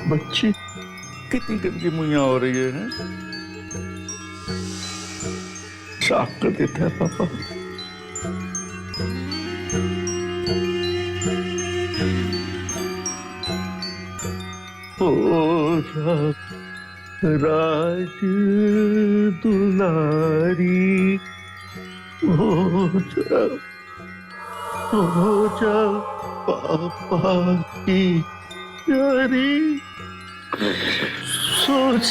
बच्ची कितनी गंदी मुइया हो रही है? साफ कर देता है पापा। ओ राज दुलारी हो जा पापा की प्यारी सोच।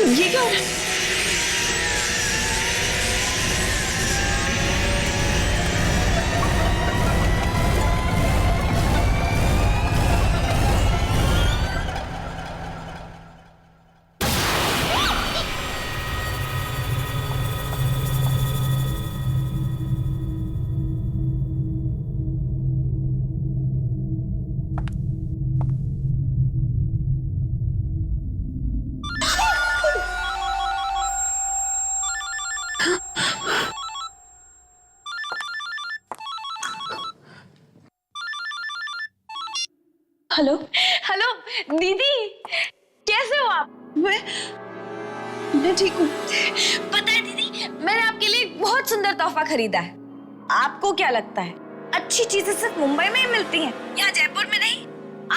ये क्या हो रहा है? हेलो हेलो दीदी, कैसे हो आप? मैं ठीक हूँ। पता है दीदी, मैंने आपके लिए एक बहुत सुंदर तोहफा खरीदा है। आपको क्या लगता है अच्छी चीजें सिर्फ मुंबई में ही मिलती हैं, यहाँ जयपुर में नहीं?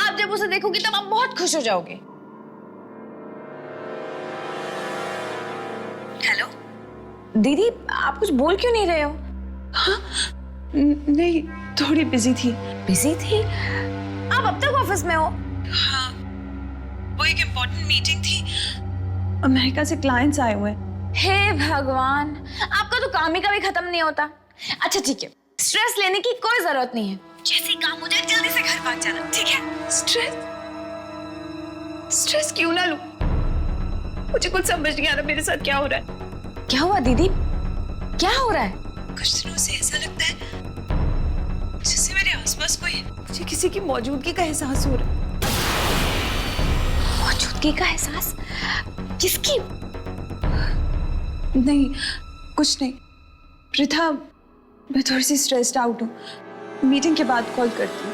आप जब उसे देखोगी तब आप बहुत खुश हो जाओगे। हेलो दीदी, आप कुछ बोल क्यों नहीं रहे हो? हाँ? नहीं, थोड़ी बिजी थी। बिजी थी? आप अब तक ऑफिस में हो? हाँ, वो एक इम्पोर्टेंट मीटिंग थी, अमेरिका से क्लाइंट्स आए हुए। हे भगवान, आपका तो काम ही कभी खत्म नहीं होता। अच्छा ठीक है, स्ट्रेस लेने की कोई जरूरत नहीं है। जैसे काम हो जाए जल्दी से घर भाग जाना, ठीक है? स्ट्रेस क्यों ना लूं? मुझे कुछ समझ नहीं आ रहा मेरे साथ क्या हो रहा है। क्या हुआ दीदी, क्या हो रहा है? कुछ दिनों से ऐसा लगता है जैसे मेरे आसपास कोई, मुझे किसी की मौजूदगी का एहसास हो रहा है। मौजूदगी का एहसास? किसकी? नहीं, कुछ नहीं। पृथा, मैं थोड़ी सी स्ट्रेस्ड आउट हूँ। मीटिंग के बाद कॉल करती हूँ।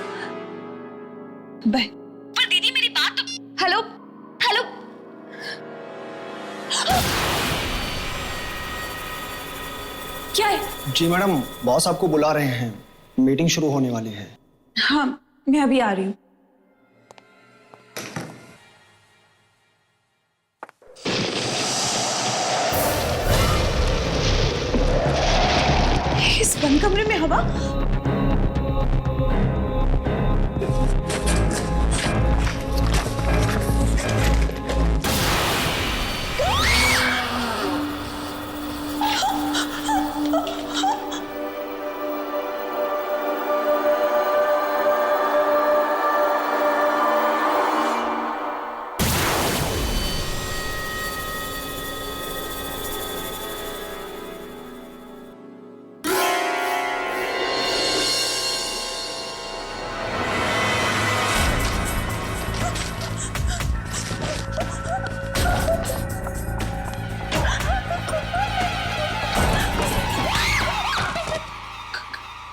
बाय। पर दीदी मेरी बात तो। Hello hello. क्या है? जी मैडम, बॉस आपको बुला रहे हैं, मीटिंग शुरू होने वाली है। हाँ, मैं अभी आ रही हूँ। इस बंद कमरे में हवा?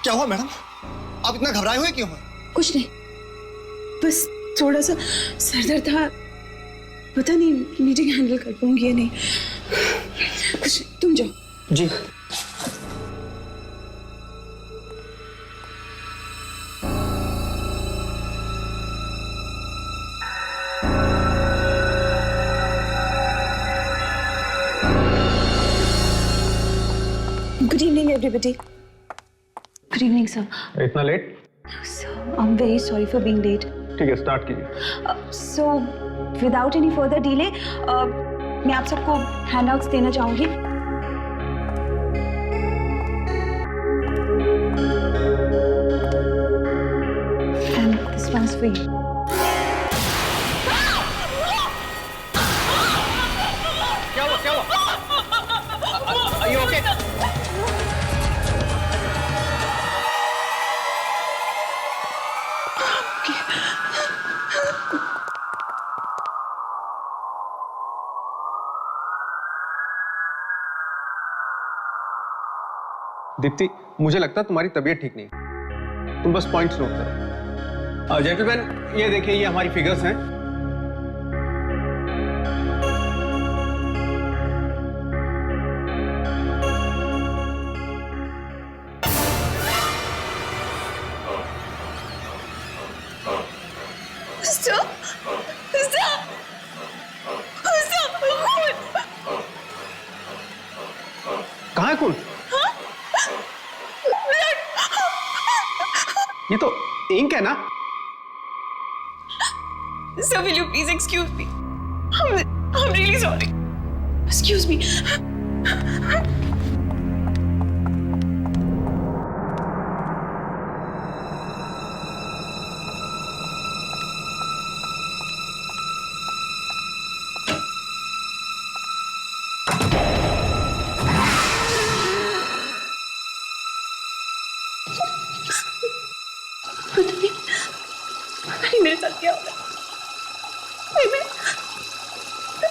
क्या हुआ मैडम? आप इतना घबराए हुए क्यों हैं? कुछ नहीं, बस थोड़ा सा सर दर्द था। पता नहीं मीटिंग हैंडल कर पाऊंगी या नहीं। कुछ नहीं, तुम जाओ। जी। Good evening, everybody. Good evening, sir. इतना late? Sir, I'm very sorry for being late. ठीक है, स्टार्ट कीजिए। So, without any further delay, मैं आप सबको handouts देना चाहूंगी। And this one's for you. क्या हुआ? क्या हुआ? Are you okay? दीप्ति, मुझे लगता है तुम्हारी तबीयत ठीक नहीं। तुम बस पॉइंट्स नोट करो। जेंटलमैन, ये देखिए, ये हमारी फिगर्स हैं। Stop! Stop! Stop! कहाँ है खून? ये तो इंक है ना? Sir, will you please excuse me? I'm really sorry. Excuse me. पता नहीं मेरे साथ क्या हो रहा है। मैं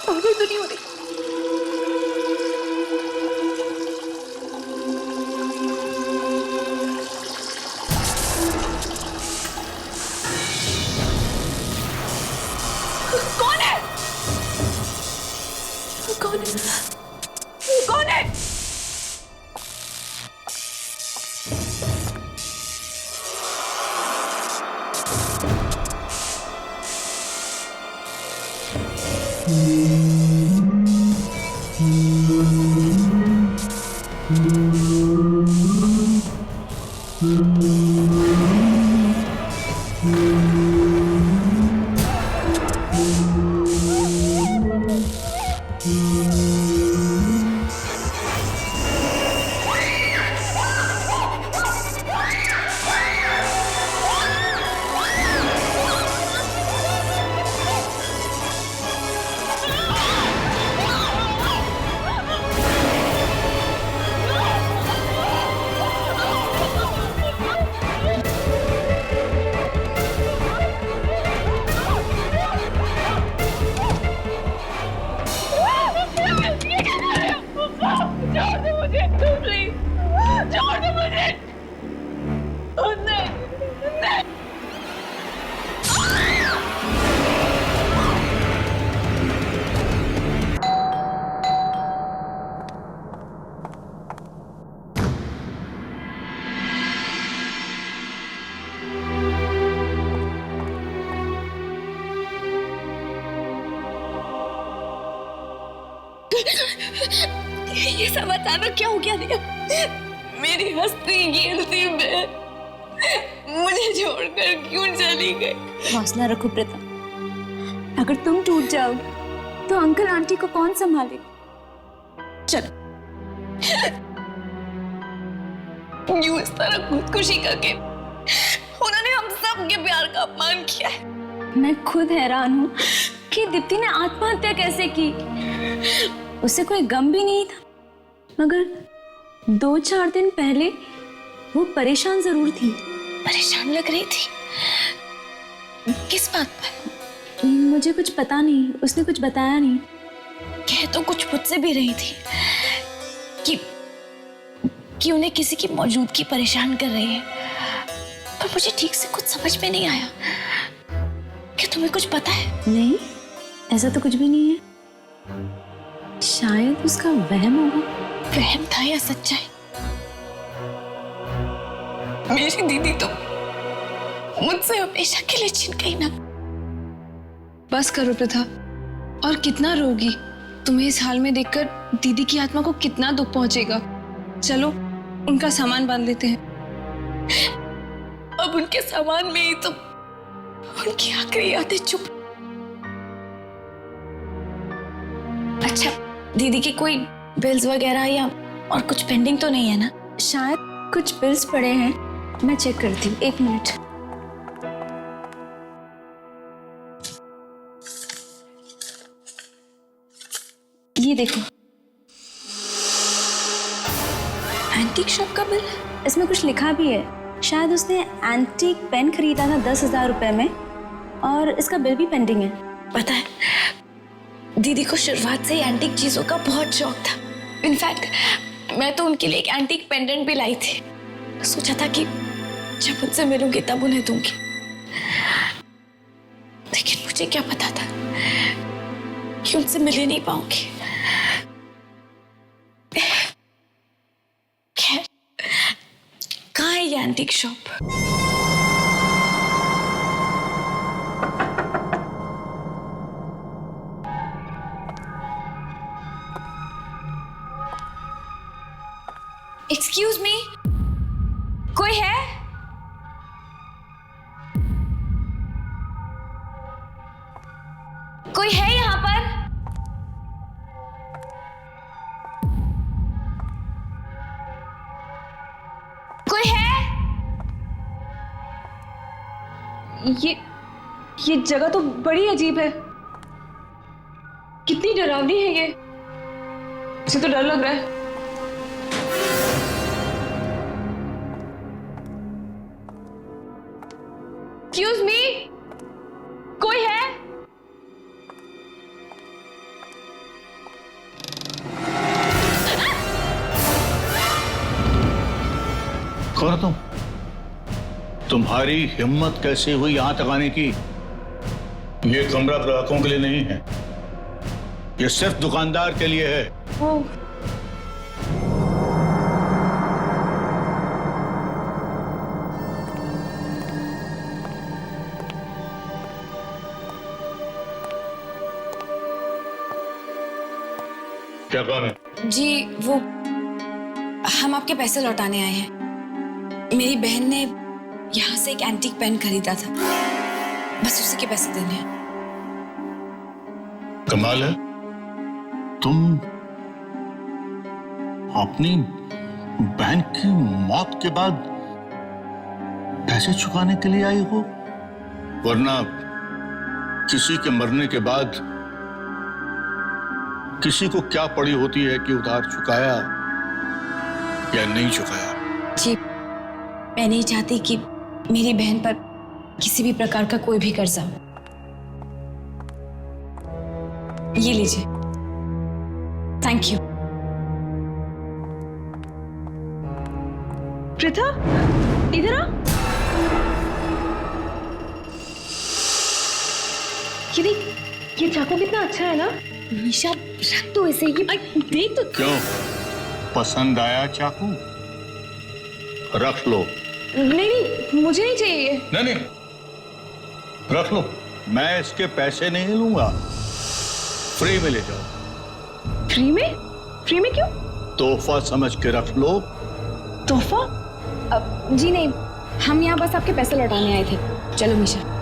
पागल तो नहीं हो रही। कौन है? कौन है? कौन है? ये सब अचानक क्या हो गया रिया? मेरी हंसती खेलती बहन मुझे छोड़कर क्यों चली गई? हौसला रखो प्रीता, अगर तुम टूट जाओगे तो अंकल आंटी को कौन संभालेगा? चलो। यूं इस तरह खुदकुशी करके उन्होंने हम सब के प्यार का अपमान किया है। मैं खुद हैरान हूँ कि दीप्ति ने आत्महत्या कैसे की। उसे कोई गम भी नहीं था, मगर 2-4 दिन पहले वो परेशान जरूर थी। परेशान लग रही थी? किस बात पर? मुझे कुछ पता नहीं, उसने कुछ बताया नहीं। कह तो कुछ मुझसे भी रही थी कि उन्हें किसी की मौजूदगी परेशान कर रही है, पर मुझे ठीक से कुछ समझ में नहीं आया। क्या तुम्हें कुछ पता है? नहीं, ऐसा तो कुछ भी नहीं है। शायद उसका वहम होगा। वहम था या सच्चाई? मेरी दीदी तो मुझसे हमेशा के लिए छिन गई ना। बस करो प्रथा, और कितना रोगी। तुम्हें इस हाल में देखकर दीदी की आत्मा को कितना दुख पहुंचेगा। चलो उनका सामान बांध लेते हैं। अब उनके सामान में ही तो उनकी आखिरी यादें चुप। अच्छा, दीदी की कोई बिल्स वगैरह या और कुछ पेंडिंग तो नहीं है ना? शायद कुछ बिल्स पड़े हैं, मैं चेक करती हूँ, 1 मिनट। ये देखो, एंटीक शॉप का बिल? इसमें कुछ लिखा भी है। शायद उसने एंटीक पेन खरीदा था 10,000 रुपए में, और इसका बिल भी पेंडिंग है। पता है, दीदी को शुरुआत से ही एंटीक चीजों का बहुत शौक था। इनफैक्ट मैं तो उनके लिए एक एंटीक पेंडेंट भी लाई थी। सोचा था कि जब उनसे मिलूंगी तब उन्हें दूंगी, लेकिन मुझे क्या पता था कि उनसे मिल ही नहीं पाऊंगी। खैर, कहाँ है ये एंटीक शॉप? एक्सक्यूज मी, कोई है? कोई है यहाँ पर? कोई है? ये जगह तो बड़ी अजीब है। कितनी डरावनी है ये। मुझे तो डर लग रहा है। एक्सक्यूज मी, कोई है? कौन तुम? तुम्हारी हिम्मत कैसे हुई यहां तक आने की? ये कमरा ग्राहकों के लिए नहीं है, ये सिर्फ दुकानदार के लिए है। वो क्या काम है? जी, वो हम आपके पैसे लौटाने आए हैं। मेरी बहन ने यहाँ से एक एंटीक पेन खरीदा था, बस उसी के पैसे देने हैं। कमाल है, तुम अपनी बहन की मौत के बाद पैसे चुकाने के लिए आई हो, वरना किसी के मरने के बाद किसी को क्या पड़ी होती है कि उधार चुकाया या नहीं चुकाया। जी, मैं नहीं चाहती कि मेरी बहन पर किसी भी प्रकार का कोई भी कर्जा हो। ये लीजिए, थैंक यू। प्रथा, इधर आ। ये देख, ये चाकू कितना अच्छा है ना। निशा, रख तो ऐसे ही। देख तो। क्यों, पसंद आया चाकू? रख लो। नहीं, मुझे नहीं चाहिए। नहीं, रख लो, मैं इसके पैसे नहीं लूंगा, फ्री में ले जाओ। फ्री में? फ्री में क्यों? तोहफा समझ के रख लो। तोहफा? जी नहीं, हम यहाँ बस आपके पैसे लौटाने आए थे। चलो निशा।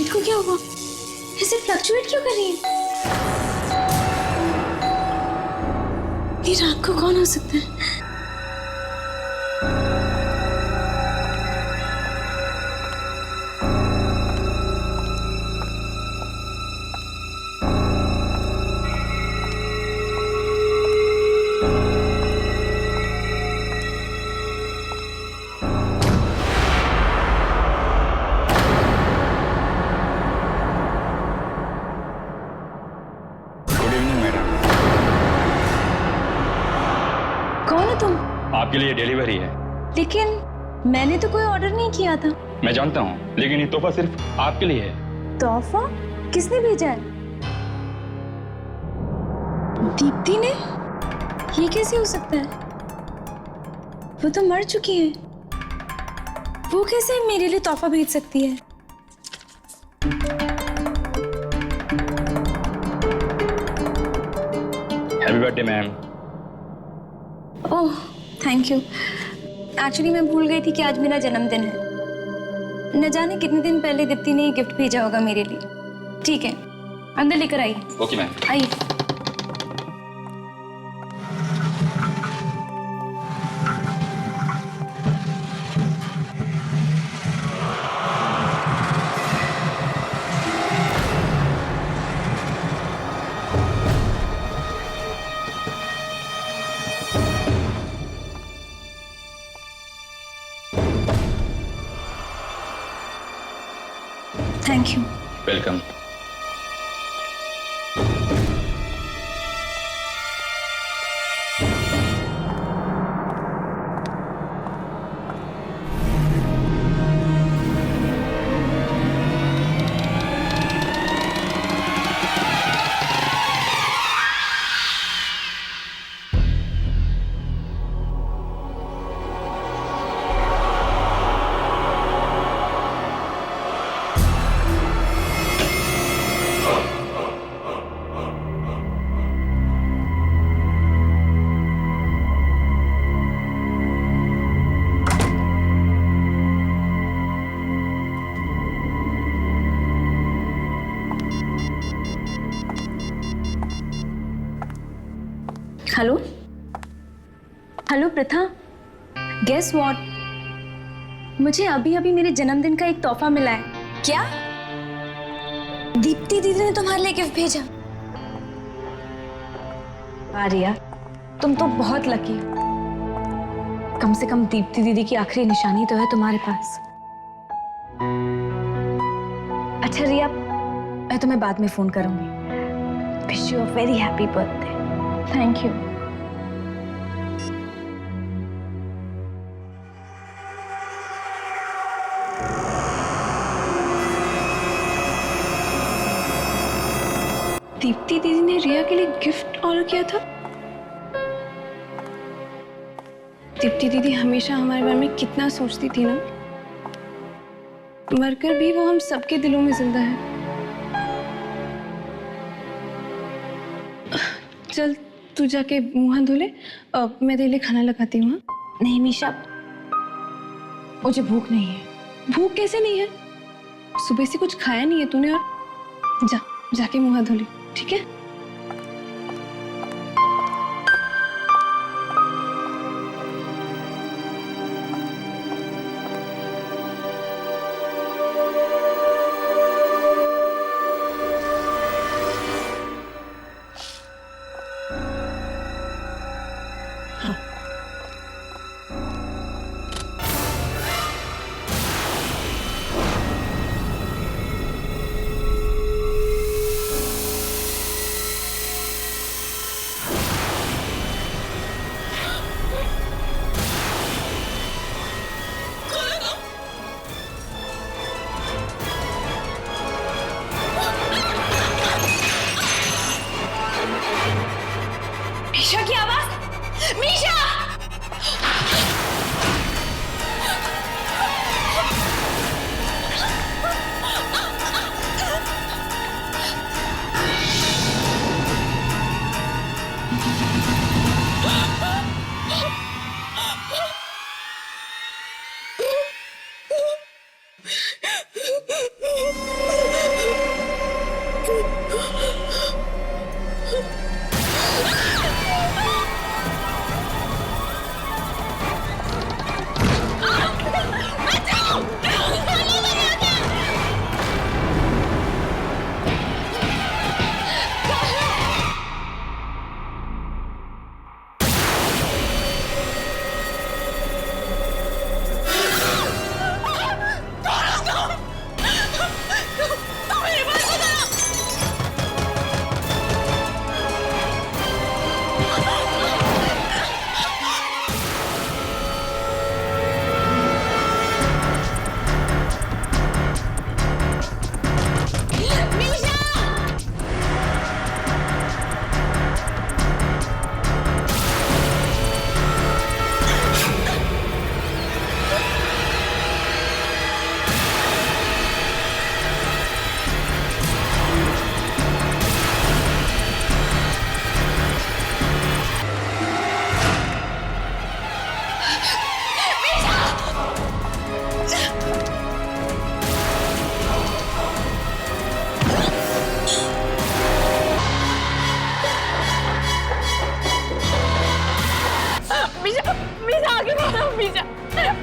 डेट को क्या हुआ? ऐसे फ्लक्चुएट क्यों कर रही है? ये रात को कौन हो सकता है? Good evening madam. कौन है तुम? आपके लिए डिलीवरी है। लेकिन मैंने तो कोई ऑर्डर नहीं किया था। मैं जानता हूँ, लेकिन ये तोहफा सिर्फ आपके लिए है। तोहफा? किसने भेजा है? दीप्ति ने? ये कैसे हो सकता है? वो तो मर चुकी है। वो कैसे मेरे लिए तोहफा भेज सकती है? Happy birthday ma'am. Oh, thank you. Actually मैं भूल गई थी कि आज मेरा जन्मदिन है। न जाने कितने दिन पहले दीप्ति ने गिफ्ट भेजा होगा मेरे लिए। ठीक है, अंदर लेकर आइए। Okay ma'am. आइए। Thank you. Welcome. Hello hello Pratha, guess what? मुझे अभी अभी मेरे जन्मदिन का एक तोहफा मिला है। क्या? दीप्ति दीदी ने तुम्हारे लिए गिफ्ट भेजा? आर्या, तुम तो बहुत लकी हो। कम से कम दीप्ति दीदी की आखिरी निशानी तो है तुम्हारे पास। अच्छा रिया, मैं तुम्हें बाद में फोन करूंगी। Wish you a very happy birthday. Thank you. Deepti दीदी ने रिया के लिए गिफ्ट ऑर्डर किया था। दीप्ति दीदी हमेशा हमारे बारे में कितना सोचती थी ना। मरकर भी वो हम सबके दिलों में जिंदा है। चल तू जाके मुंह हाथ धो ले, मैं तेरे लिए खाना लगाती हूँ। हाँ? नहीं मीशा, मुझे भूख नहीं है। भूख कैसे नहीं है? सुबह से कुछ खाया नहीं है तूने। और जाके मुंह हाथ धो ले, ठीक है?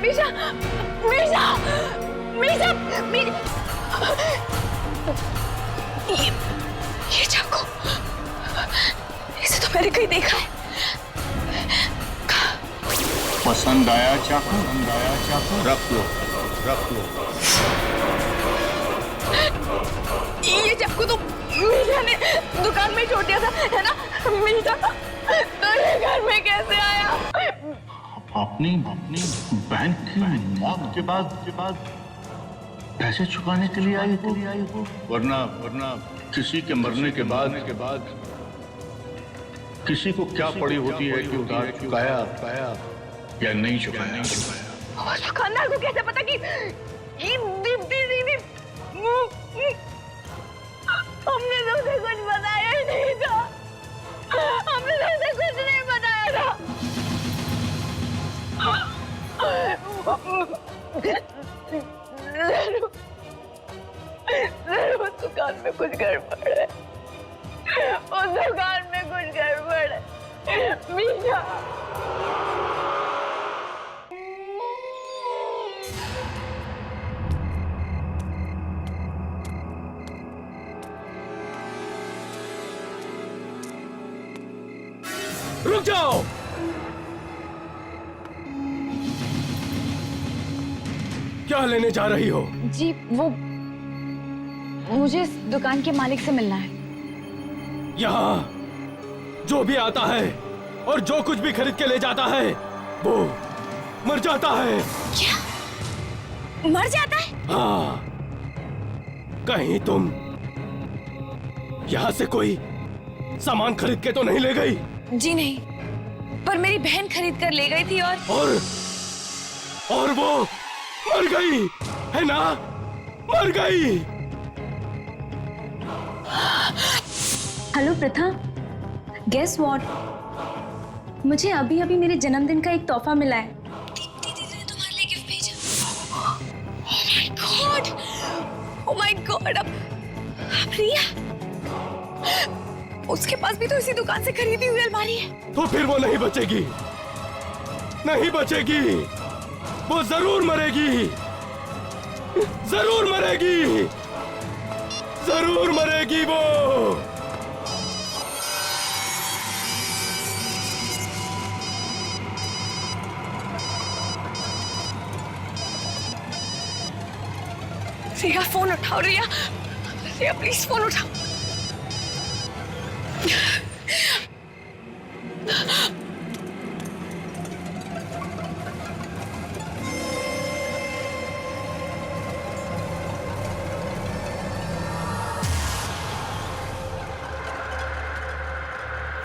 मीशा, मीशा, मीशा, ये चाकू, इसे तो मैंने कहीं देखा है। पसंद आया चाकू? रख लो, रख लो। ये चाकू तो मीशा ने दुकान में छोड़ दिया था, है ना? मीशा तो ये घर में कैसे आया? अपनी बहन की मौत के बाद पैसे चुकाने के लिए आई हो? वरना किसी के मरने के बाद किसी को क्या पड़ी होती है कि उधार चुकाया या नहीं चुकाया? और दुकानदार को कैसे पता कि दीप्ति दीदी, हमने तो उसे कुछ बताया ही नहीं था, हमने तो उसे कुछ नहीं बताया था। जरूर उस दुकान में कुछ गड़बड़ है, उस दुकान में कुछ गड़बड़ है। मीशा, रुक जाओ। क्या लेने जा रही हो? जी वो मुझे इस दुकान के मालिक से मिलना है। यहाँ जो भी आता है और जो कुछ भी खरीद के ले जाता है वो मर जाता है। क्या? मर जाता है? हाँ, कहीं तुम यहाँ से कोई सामान खरीद के तो नहीं ले गई? जी नहीं, पर मेरी बहन खरीद कर ले गई थी और वो मर गई है ना? मर गई। Hello Pratha, guess what? मुझे अभी अभी मेरे जन्मदिन का एक तोहफा मिला है। दीदी ने तुम्हारे लिए गिफ्ट भेजा। ओह माय गॉड, अब रिया, उसके पास भी तो इसी दुकान से खरीदी हुई अलमारी है। तो फिर वो नहीं बचेगी, नहीं बचेगी, वो जरूर मरेगी, जरूर मरेगी, जरूर मरेगी वो। रिया फोन उठाओ, रिया, रिया प्लीज फोन उठाओ।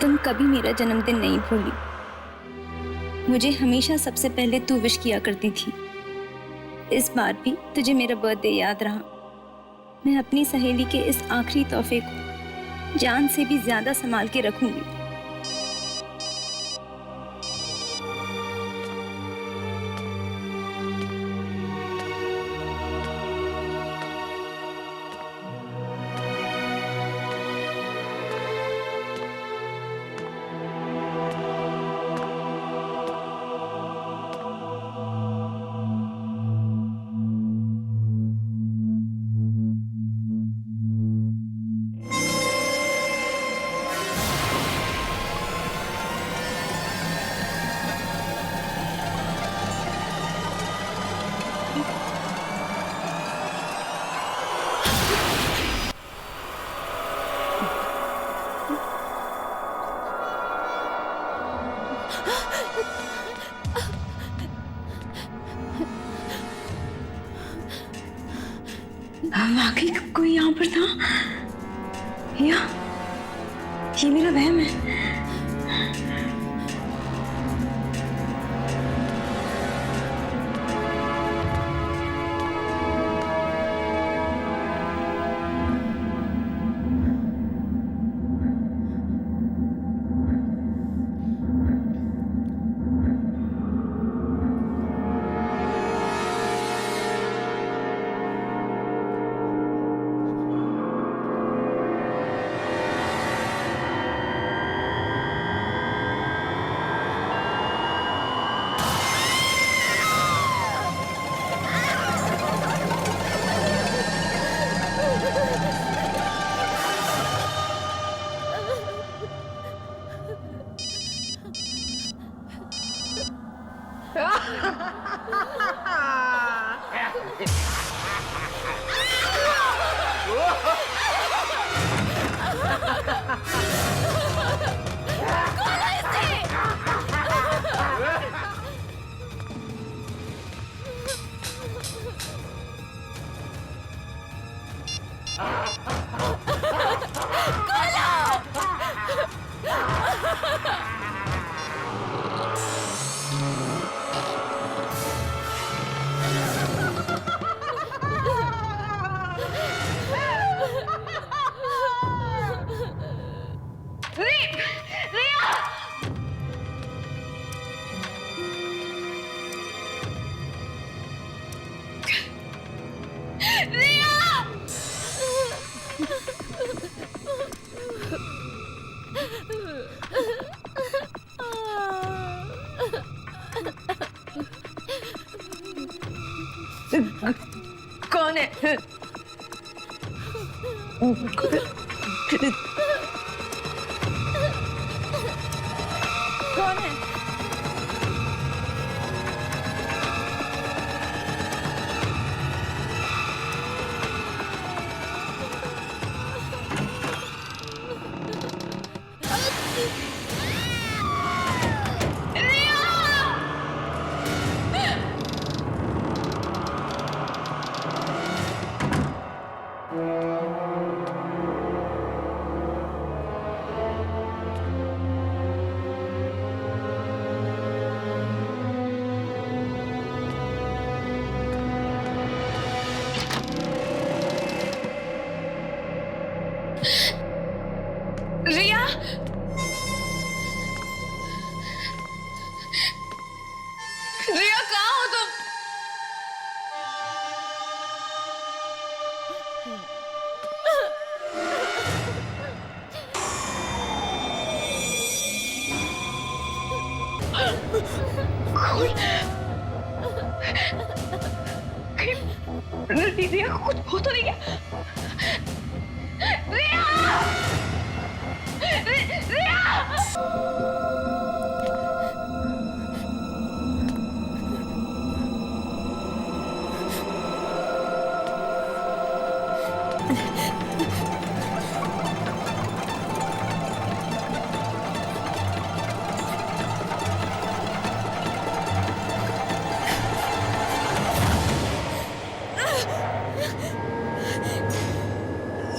तुम कभी मेरा जन्मदिन नहीं भूली। मुझे हमेशा सबसे पहले तू विश किया करती थी। इस बार भी तुझे मेरा बर्थडे याद रहा। मैं अपनी सहेली के इस आखिरी तोहफे को जान से भी ज्यादा संभाल के रखूंगी। वाकई कोई यहाँ पर था या ये मेरा वहम है? कौन है? कौन है? रिया, रिया कहाँ हो तुम? रिया कुछ हो तो नहीं गया? रिया! रिया!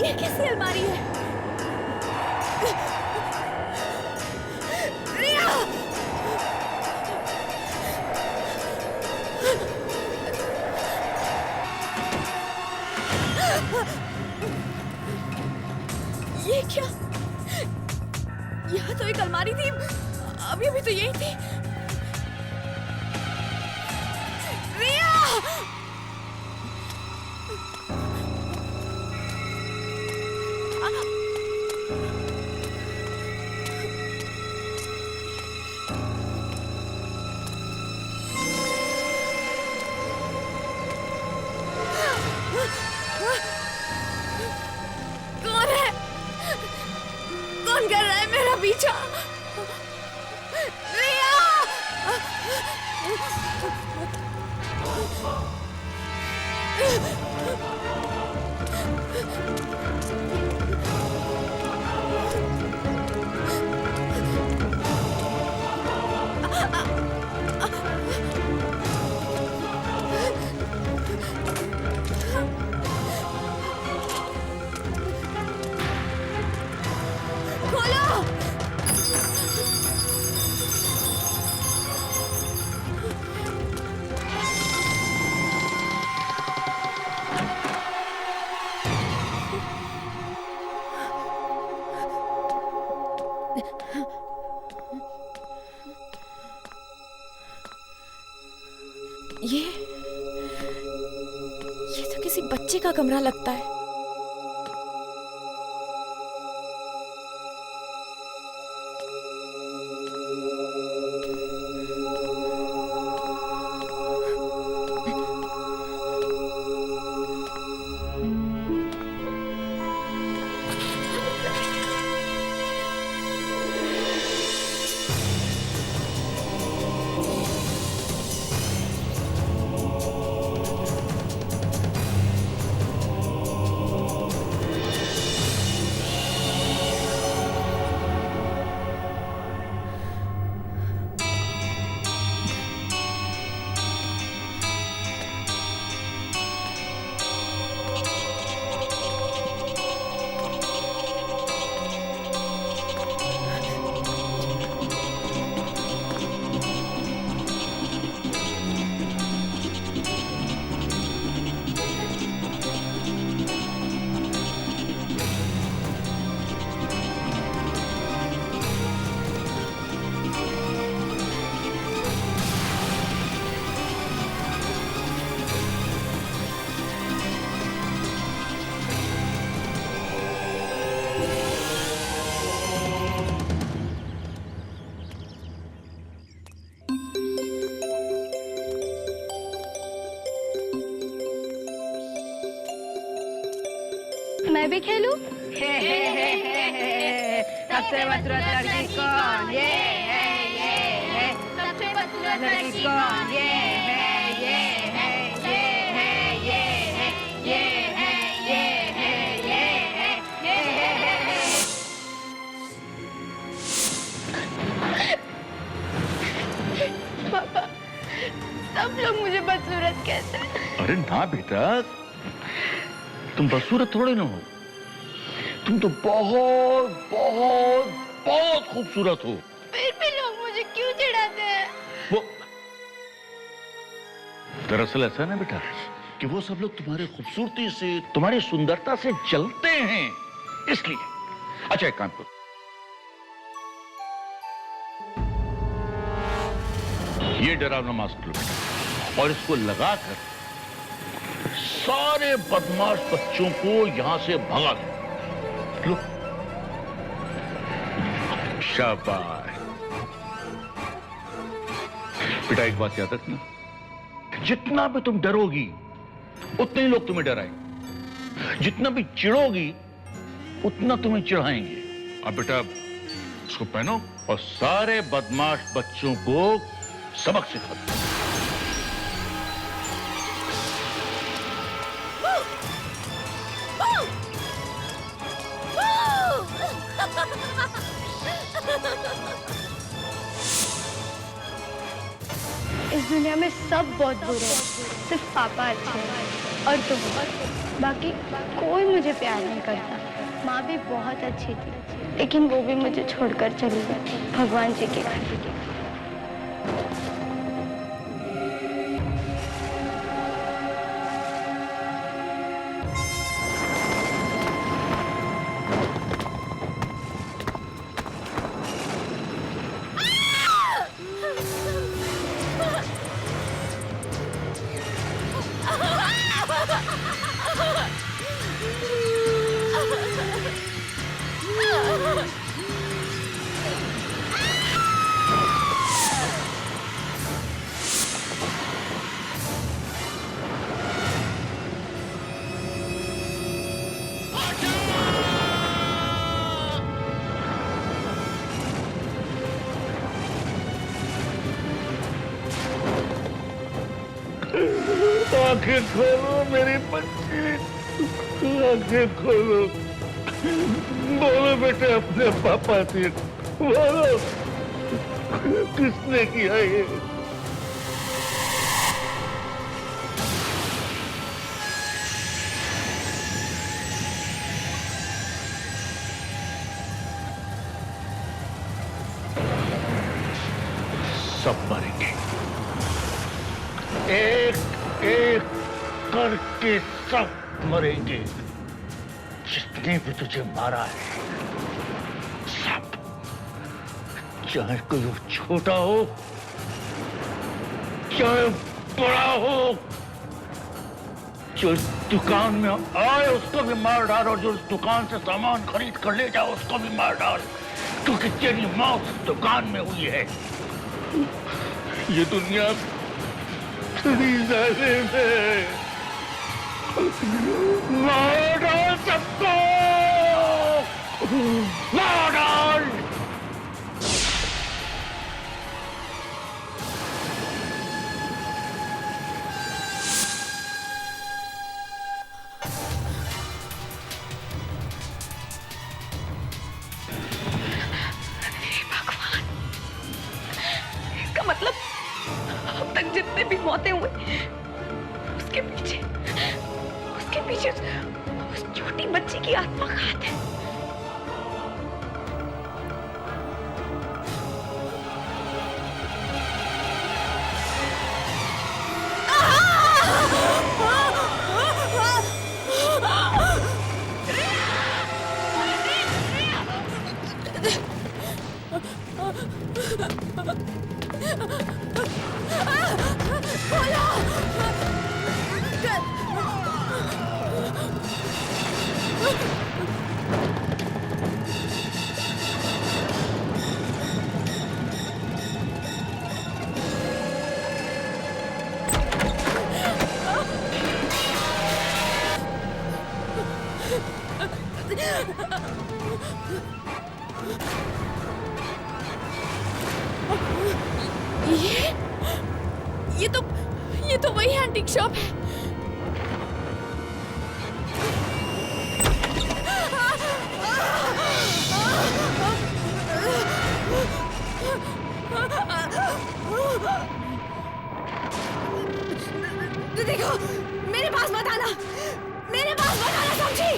ये कैसी अलमारी है? रिया! ये क्या? यहाँ तो एक अलमारी थी, अभी अभी तो यही थी। रिया! कौन है? कौन कर रहा है मेरा पीछा? रिया! खोलो! ये तो किसी बच्चे का कमरा लगता है। मैं भी खेलूं? सबसे बदसूरत लड़की कौन? ये है। सबसे बदसूरत लड़की कौन? ये है। ये है। ये है। ये है। ये है। ये है। ये है। पापा, सब लोग मुझे बदसूरत कहते हैं। अरे ना बेटा, तुम बदसूरत थोड़े ना हो, तुम तो बहुत बहुत बहुत खूबसूरत हो। फिर भी लोग मुझे क्यों चिढ़ाते हैं? वो दरअसल ऐसा ना बेटा कि वो सब लोग तुम्हारी खूबसूरती से, तुम्हारी सुंदरता से जलते हैं, इसलिए। अच्छा एक काम करो, ये डरावना मास्क लो और इसको लगाकर सारे बदमाश बच्चों को यहां से भगा दो। लो, शाबाश बेटा। एक बात याद रखना, जितना भी तुम डरोगी उतने ही लोग तुम्हें डराएंगे, जितना भी चिढ़ोगी उतना तुम्हें चिढ़ाएंगे। अब बेटा इसको पहनो और सारे बदमाश बच्चों को सबक सिखा दो। इस दुनिया में सब बहुत बुरे हैं, सिर्फ पापा अच्छे हैं और तुम। बाकी कोई मुझे प्यार नहीं करता। माँ भी बहुत अच्छी थी, लेकिन वो भी मुझे छोड़कर चली गई भगवान जी के घर। आंखें खोलो मेरी बच्ची, आंखें खोलो। बोलो बेटे अपने पापा से, बोलो किसने किया ये? सब मरेंगे, एक एक करके सब मरेंगे। जितने भी तुझे मारा है सब, चाहे कोई छोटा हो चाहे बड़ा हो, जो इस दुकान में आए उसको भी मार डाल और जो इस दुकान से सामान खरीद कर ले जाओ उसको भी मार डाल, क्योंकि तेरी मौत इस दुकान में हुई है। ये दुनिया जालिम है, मार डाल सबको, मार डाल। इसका मतलब अब तक जितने भी मौतें हुई उसके पीछे उस छोटी बच्ची की आत्मा का हाथ है। खोलो! ये तो वही एंटीक शॉप है। देखो, मेरे पास मत आना, समझी?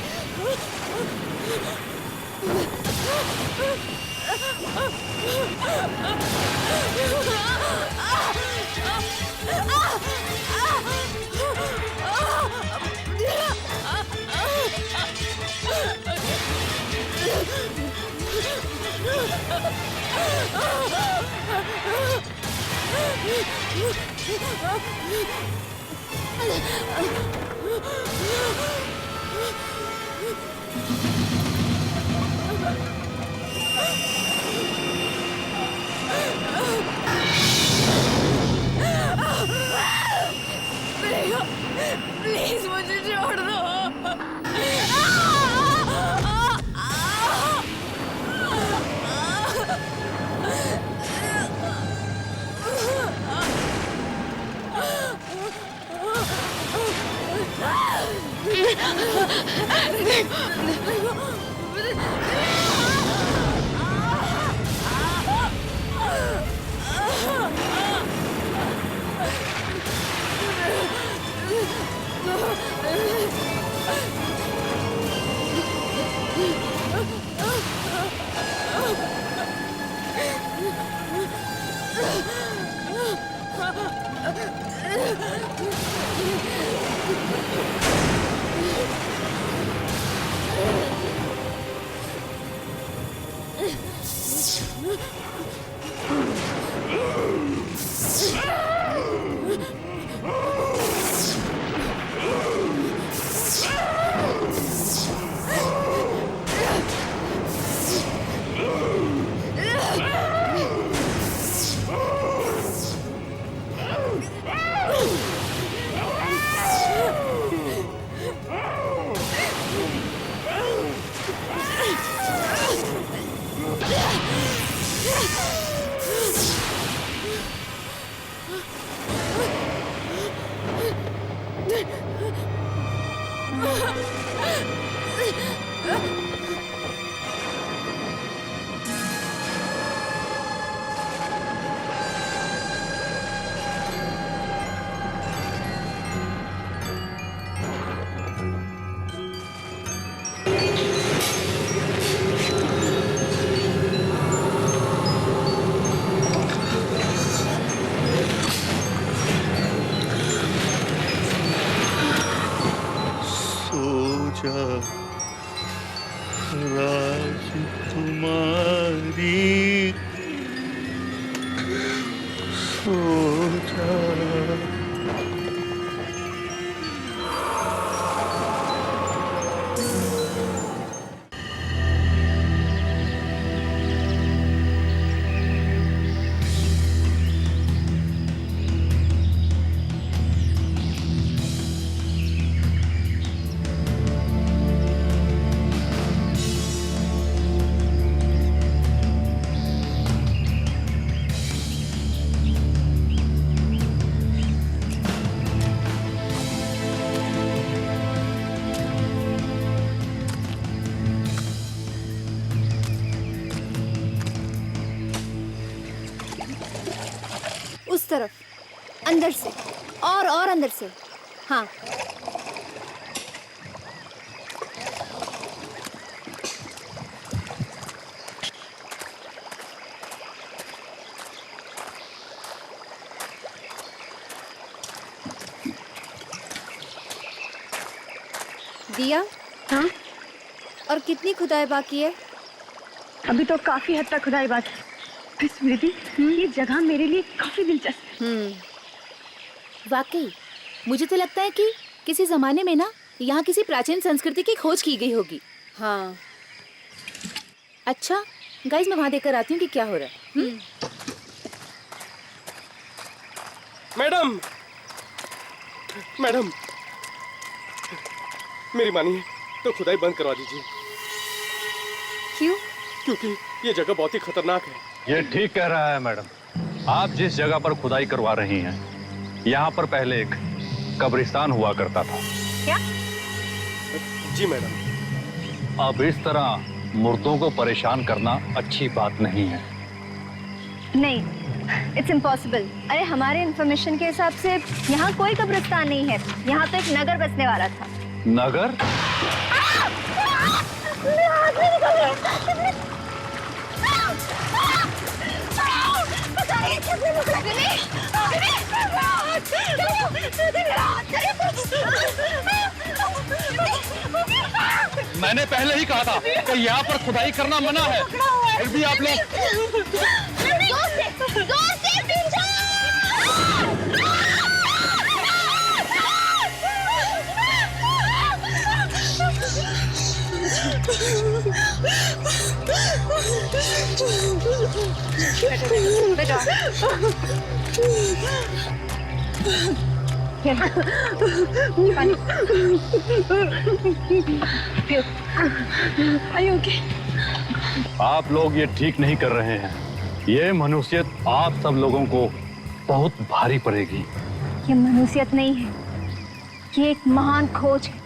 प्लीज मुझे छोड़ दो। उस तरफ, अंदर से और अंदर से। हाँ, दिया। हाँ, और कितनी खुदाई बाकी है? अभी तो काफी हद तक खुदाई बात है। स्मृति, ये जगह मेरे लिए काफी दिलचस्प है। वाकई मुझे तो लगता है कि किसी जमाने में ना यहाँ किसी प्राचीन संस्कृति की खोज की गई होगी। हाँ, अच्छा गाइस, मैं वहाँ देखकर आती हूँ कि क्या हो रहा है। मैडम, मैडम, मेरी मानिए तो खुदाई बंद करवा दीजिए। क्यों? क्योंकि ये जगह बहुत ही खतरनाक है। ये ठीक कह रहा है मैडम। आप जिस जगह पर खुदाई करवा रही हैं यहाँ पर पहले एक कब्रिस्तान हुआ करता था। क्या? जी मैडम। अब इस तरह मुर्दों को परेशान करना अच्छी बात नहीं है। नहीं, इट्स इम्पॉसिबल। अरे हमारे इंफॉर्मेशन के हिसाब से यहाँ कोई कब्रिस्तान नहीं है। यहाँ तो एक नगर बसने वाला था। नगर? मैंने पहले ही कहा था कि यहाँ पर खुदाई करना मना है, फिर भी आप लोग। जोर से पीछे! बेटा, आप लोग ये ठीक नहीं कर रहे हैं। ये मनुष्यत आप सब लोगों को बहुत भारी पड़ेगी। ये मनुष्यत नहीं है, ये एक महान खोज है।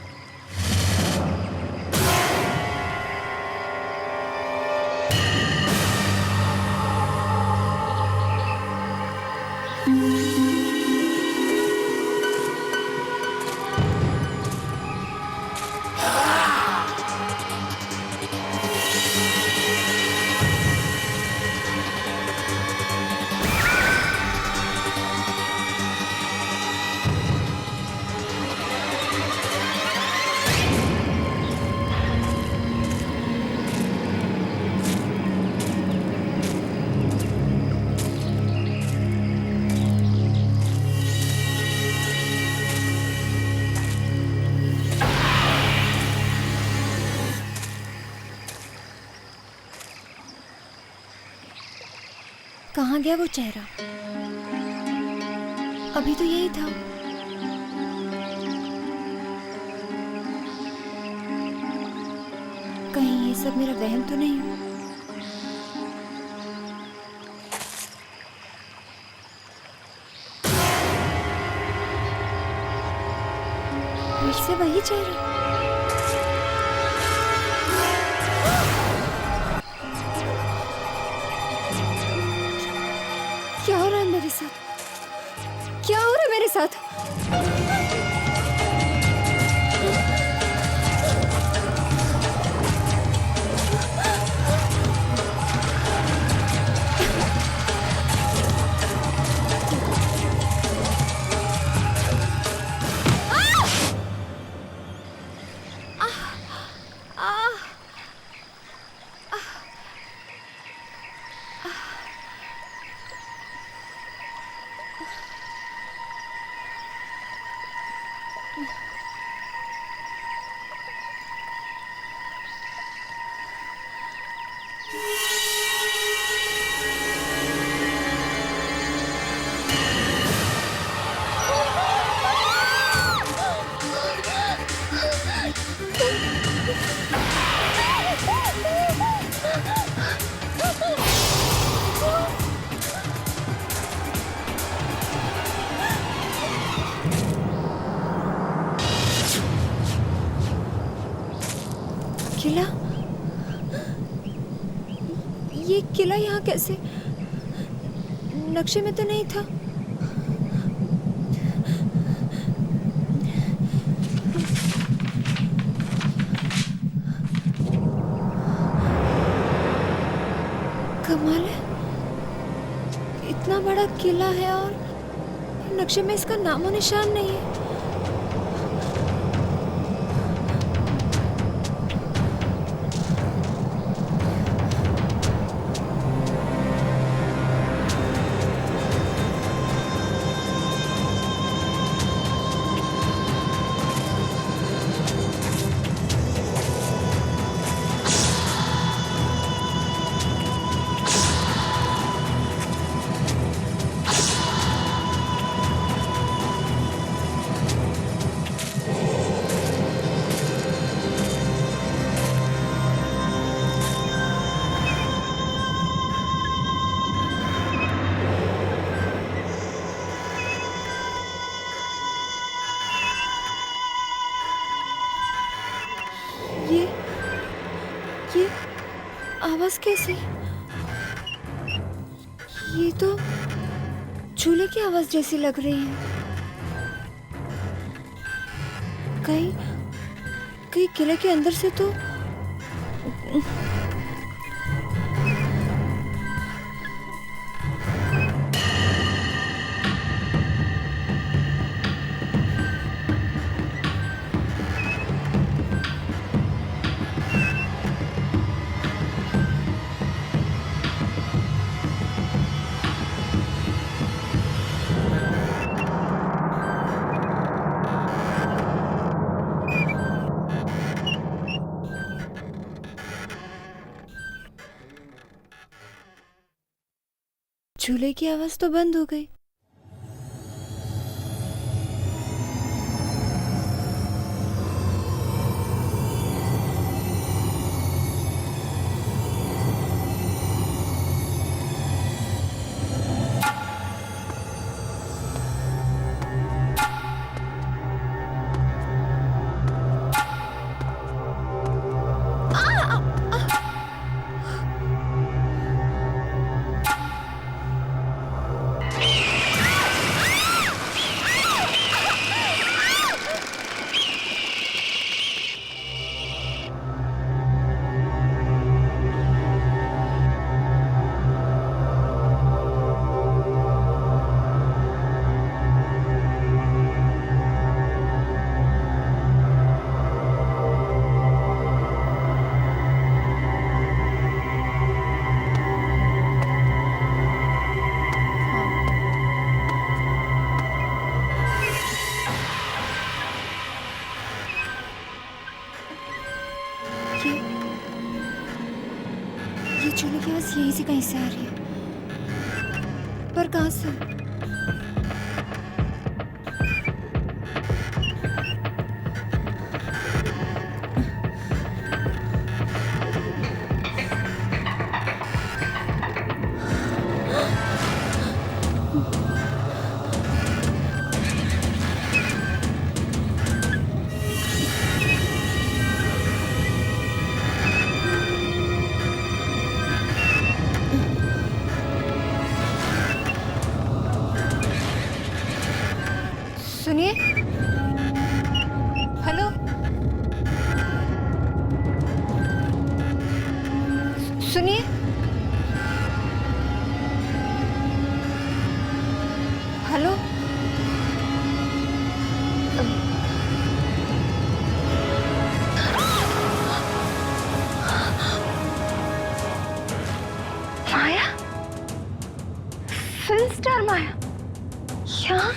कहाँ गया वो चेहरा? अभी तो यही था। कहीं ये सब मेरा वहम तो नहीं? फिर से वही चेहरा। क्या हो रहा है मेरे साथ? क्या हो रहा है मेरे साथ? किला? ये किला यहाँ कैसे? नक्शे में तो नहीं था। कमाल है, इतना बड़ा किला है और नक्शे में इसका नामो निशान नहीं है। आवाज कैसी? ये तो झूले की आवाज जैसी लग रही है। कहीं किले के अंदर से तो झूले की आवाज तो बंद हो गई। ये झूले की आवाज यहीं से कहीं से आ रही है, पर कहाँ से? सुनिए, हेलो, सुनिए, हेलो, माया, फिल्म स्टार माया, यहाँ?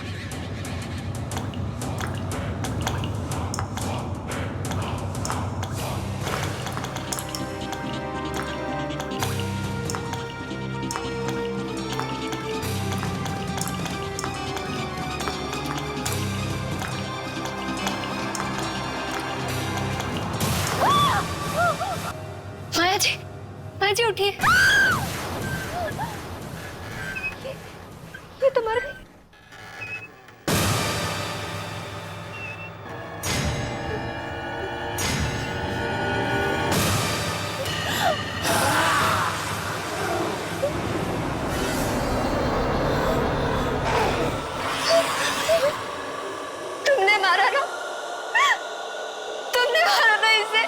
माया जी उठिए। ये तो मर गई। तुमने मारा ना, तुमने मारा ना इसे।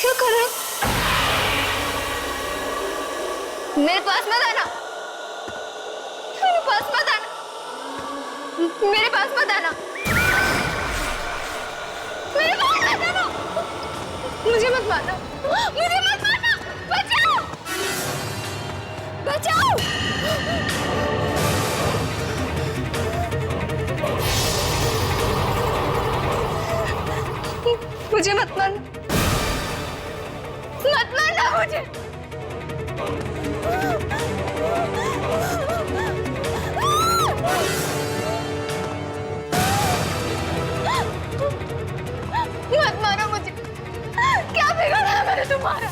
क्या कर रहे हो? मेरे पास मत आना, मेरे पास मत आना, मेरे पास मत आना, मेरे पास मत आना, मुझे मत मारना, मुझे मत मारना, बचाओ, बचाओ, मुझे मत मारना, मत मारना मुझे। मत मारो मुझे, क्या बिगाड़ा है मैंने तुम्हारा?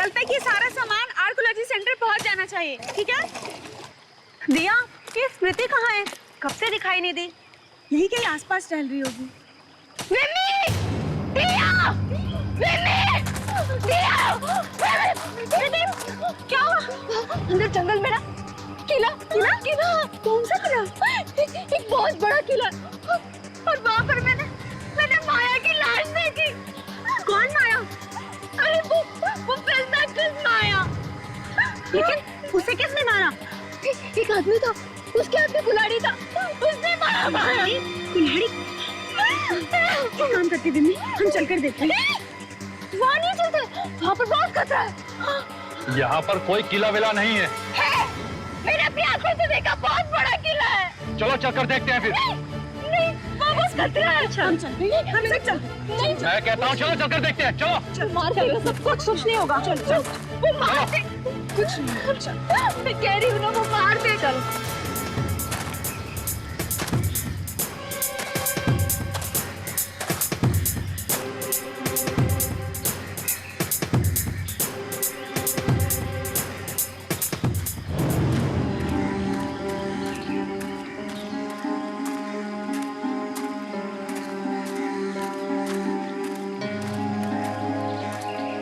कल तक ये सारा सामान आर्कोलॉजी सेंटर पहुंच जाना चाहिए, ठीक है? दिया, ये स्मृति कहाँ है? कब से दिखाई नहीं दी? यही कहीं आसपास टहल रही होगी। मिमी! दिया! मिमी! दिया! मिमी! क्या हुआ? अंदर जंगल में ना किला, किला, किला। कौन सा किला? एक बहुत बड़ा किला। और वहाँ पर मैंने माया की लाश देखी। कौन माया? अरे वो फिल्म एक्ट्रेस माया। लेकिन उसे किसने मारा? एक आदमी था, उसके हाथ में कुल्हाड़ी था, उसने मारा माया। कुल्हाड़ी? क्या काम करती बिन्नी? हम चलकर देखते हैं। वहाँ नहीं चलते, वहाँ पर बहुत खतरा है। यहाँ पर कोई किला विला नहीं है। मैंने अपनी आंखों से देखा, बहुत बड़ा किला है। चलो चलकर देखते हैं फिर। नहीं, वो बस खतरा है। अच्छा, हम चलते हैं, हम सब चलते हैं। मैं कहता हूँ चलो चलकर देखते हैं, चलो। चल, मार देगा सब कुछ नहीं होगा। चल चल, वो मार दे। कुछ नहीं, चल। मैं कह रही हूँ ना, वो मार दे। चल।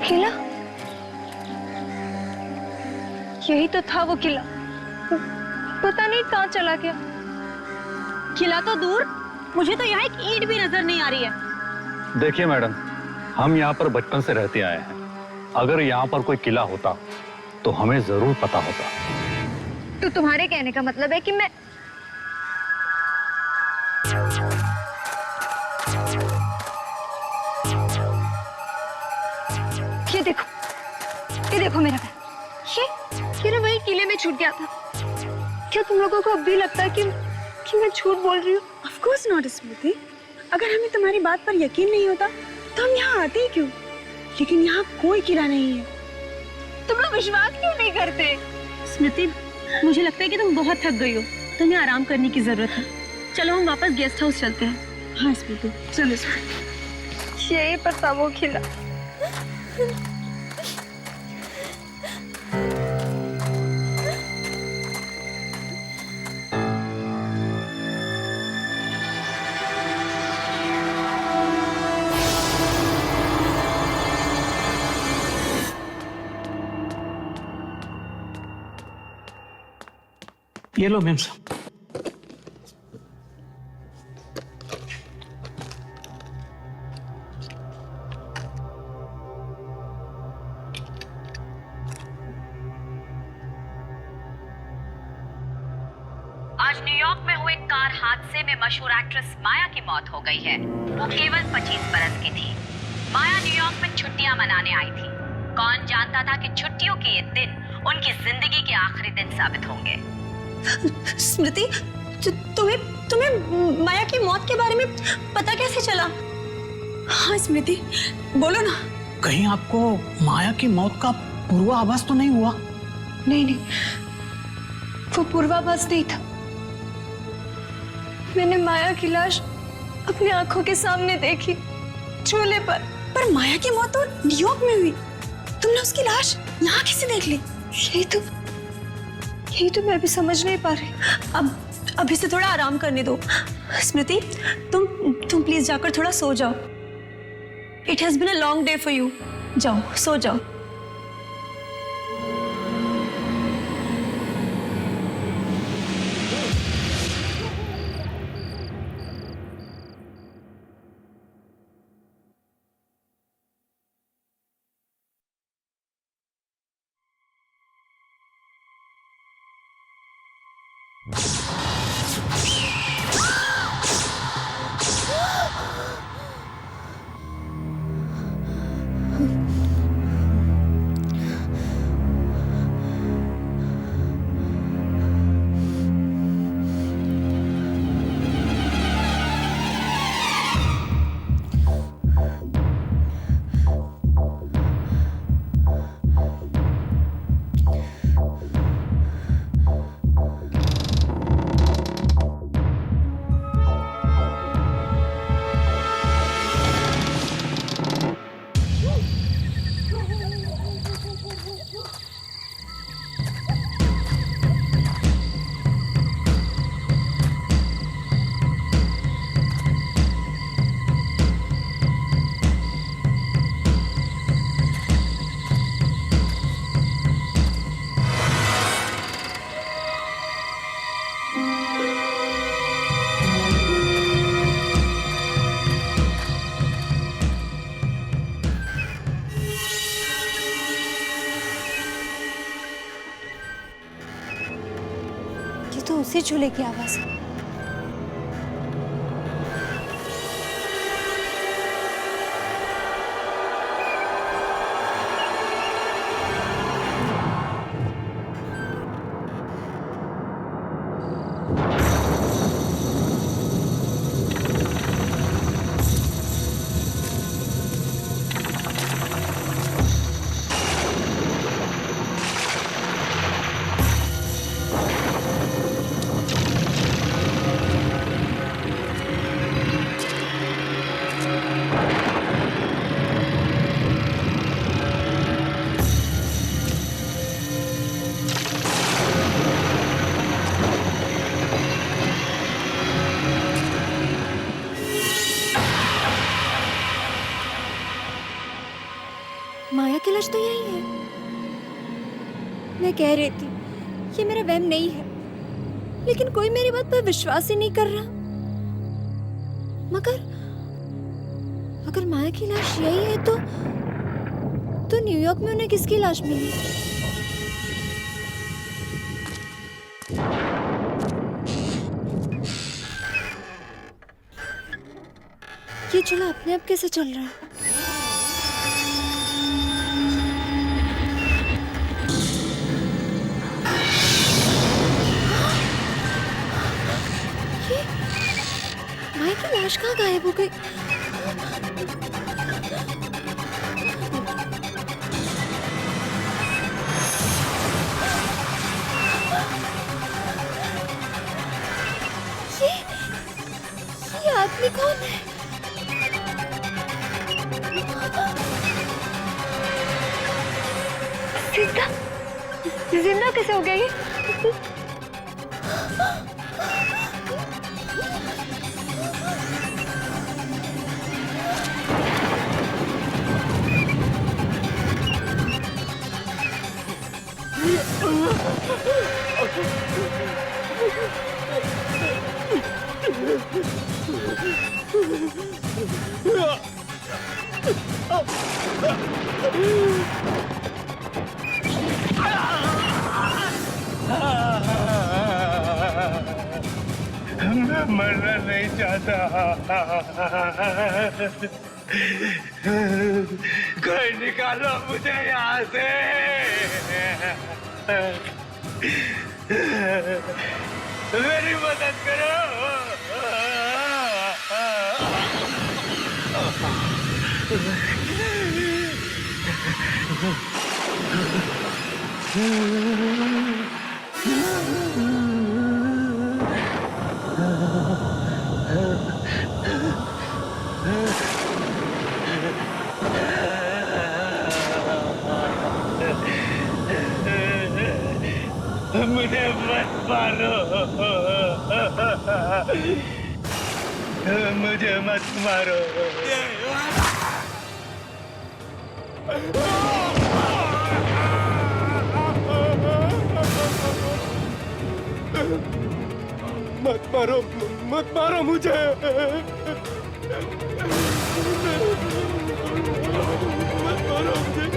किला? यही तो था वो किला। पता नहीं कहाँ चला गया। किला तो दूर, मुझे तो यहाँ एक ईंट भी नजर नहीं आ रही है। देखिए मैडम, हम यहाँ पर बचपन से रहते आए हैं। अगर यहाँ पर कोई किला होता तो हमें जरूर पता होता। तो तुम्हारे कहने का मतलब है कि मैं ये देखो मेरा बैग। ये ना वही किले में छूट गया था। क्या तुम लोगों को अब भी लगता है कि मैं झूठ बोल रही हूँ? Of course not, स्मृति। अगर हमें तुम्हारी बात पर यकीन नहीं होता तो हम यहाँ आते ही क्यों? लेकिन यहाँ कोई किला नहीं है। तुम लोग विश्वास क्यों नहीं करते? स्मृति, मुझे लगता है कि तुम बहुत थक गई हो, तुम्हें आराम करने की जरूरत है। चलो हम वापस गेस्ट हाउस चलते हैं। हाँ स्मृति, चलो स्मृति। यही पर था वो किला। ये लो मैम साहब। आज न्यूयॉर्क में हुए कार हादसे में मशहूर एक्ट्रेस माया की मौत हो गई है। वो केवल 25 बरस की थी। माया न्यूयॉर्क में छुट्टियां मनाने आई थी। कौन जानता था कि छुट्टियों के ये दिन उनकी जिंदगी के आखिरी दिन साबित होंगे। स्मृति, तुम्हें माया की मौत के बारे में पता कैसे चला? हाँ स्मृति, बोलो ना। कहीं आपको माया की मौत का पूर्वाभास तो नहीं हुआ? नहीं, वो पूर्वाभास नहीं था। मैंने माया की लाश अपनी आंखों के सामने देखी, चूल्हे पर। पर माया की मौत तो न्यूयॉर्क में हुई। तुमने उसकी लाश यहाँ कैसे देख ली? यही तो मैं भी समझ नहीं पा रही। अब इसे थोड़ा आराम करने दो। स्मृति, तुम प्लीज जाकर थोड़ा सो जाओ। It has been a long day for you. जाओ, सो जाओ। उसी चूल्हे की आवाज है। माया की लाश तो यही है। मैं कह रही थी ये मेरा वहम नहीं है, लेकिन कोई मेरी बात पर विश्वास ही नहीं कर रहा। मगर अगर माया की लाश यही है तो न्यूयॉर्क में उन्हें किसकी लाश मिली? ये चूल्हा अपने आप कैसे चल रहा है? माया की लाश कहाँ गायब हो गई? ये आदमी कौन है? जिंदा कैसे हो गया ये? मैं मरना नहीं चाहता। कोई निकालो मुझे यहाँ से। मेरी मदद करो। मुझे मत मारो। मुझे मत मारो। मत मारो, मत मारो मुझे। मत मारो मुझे।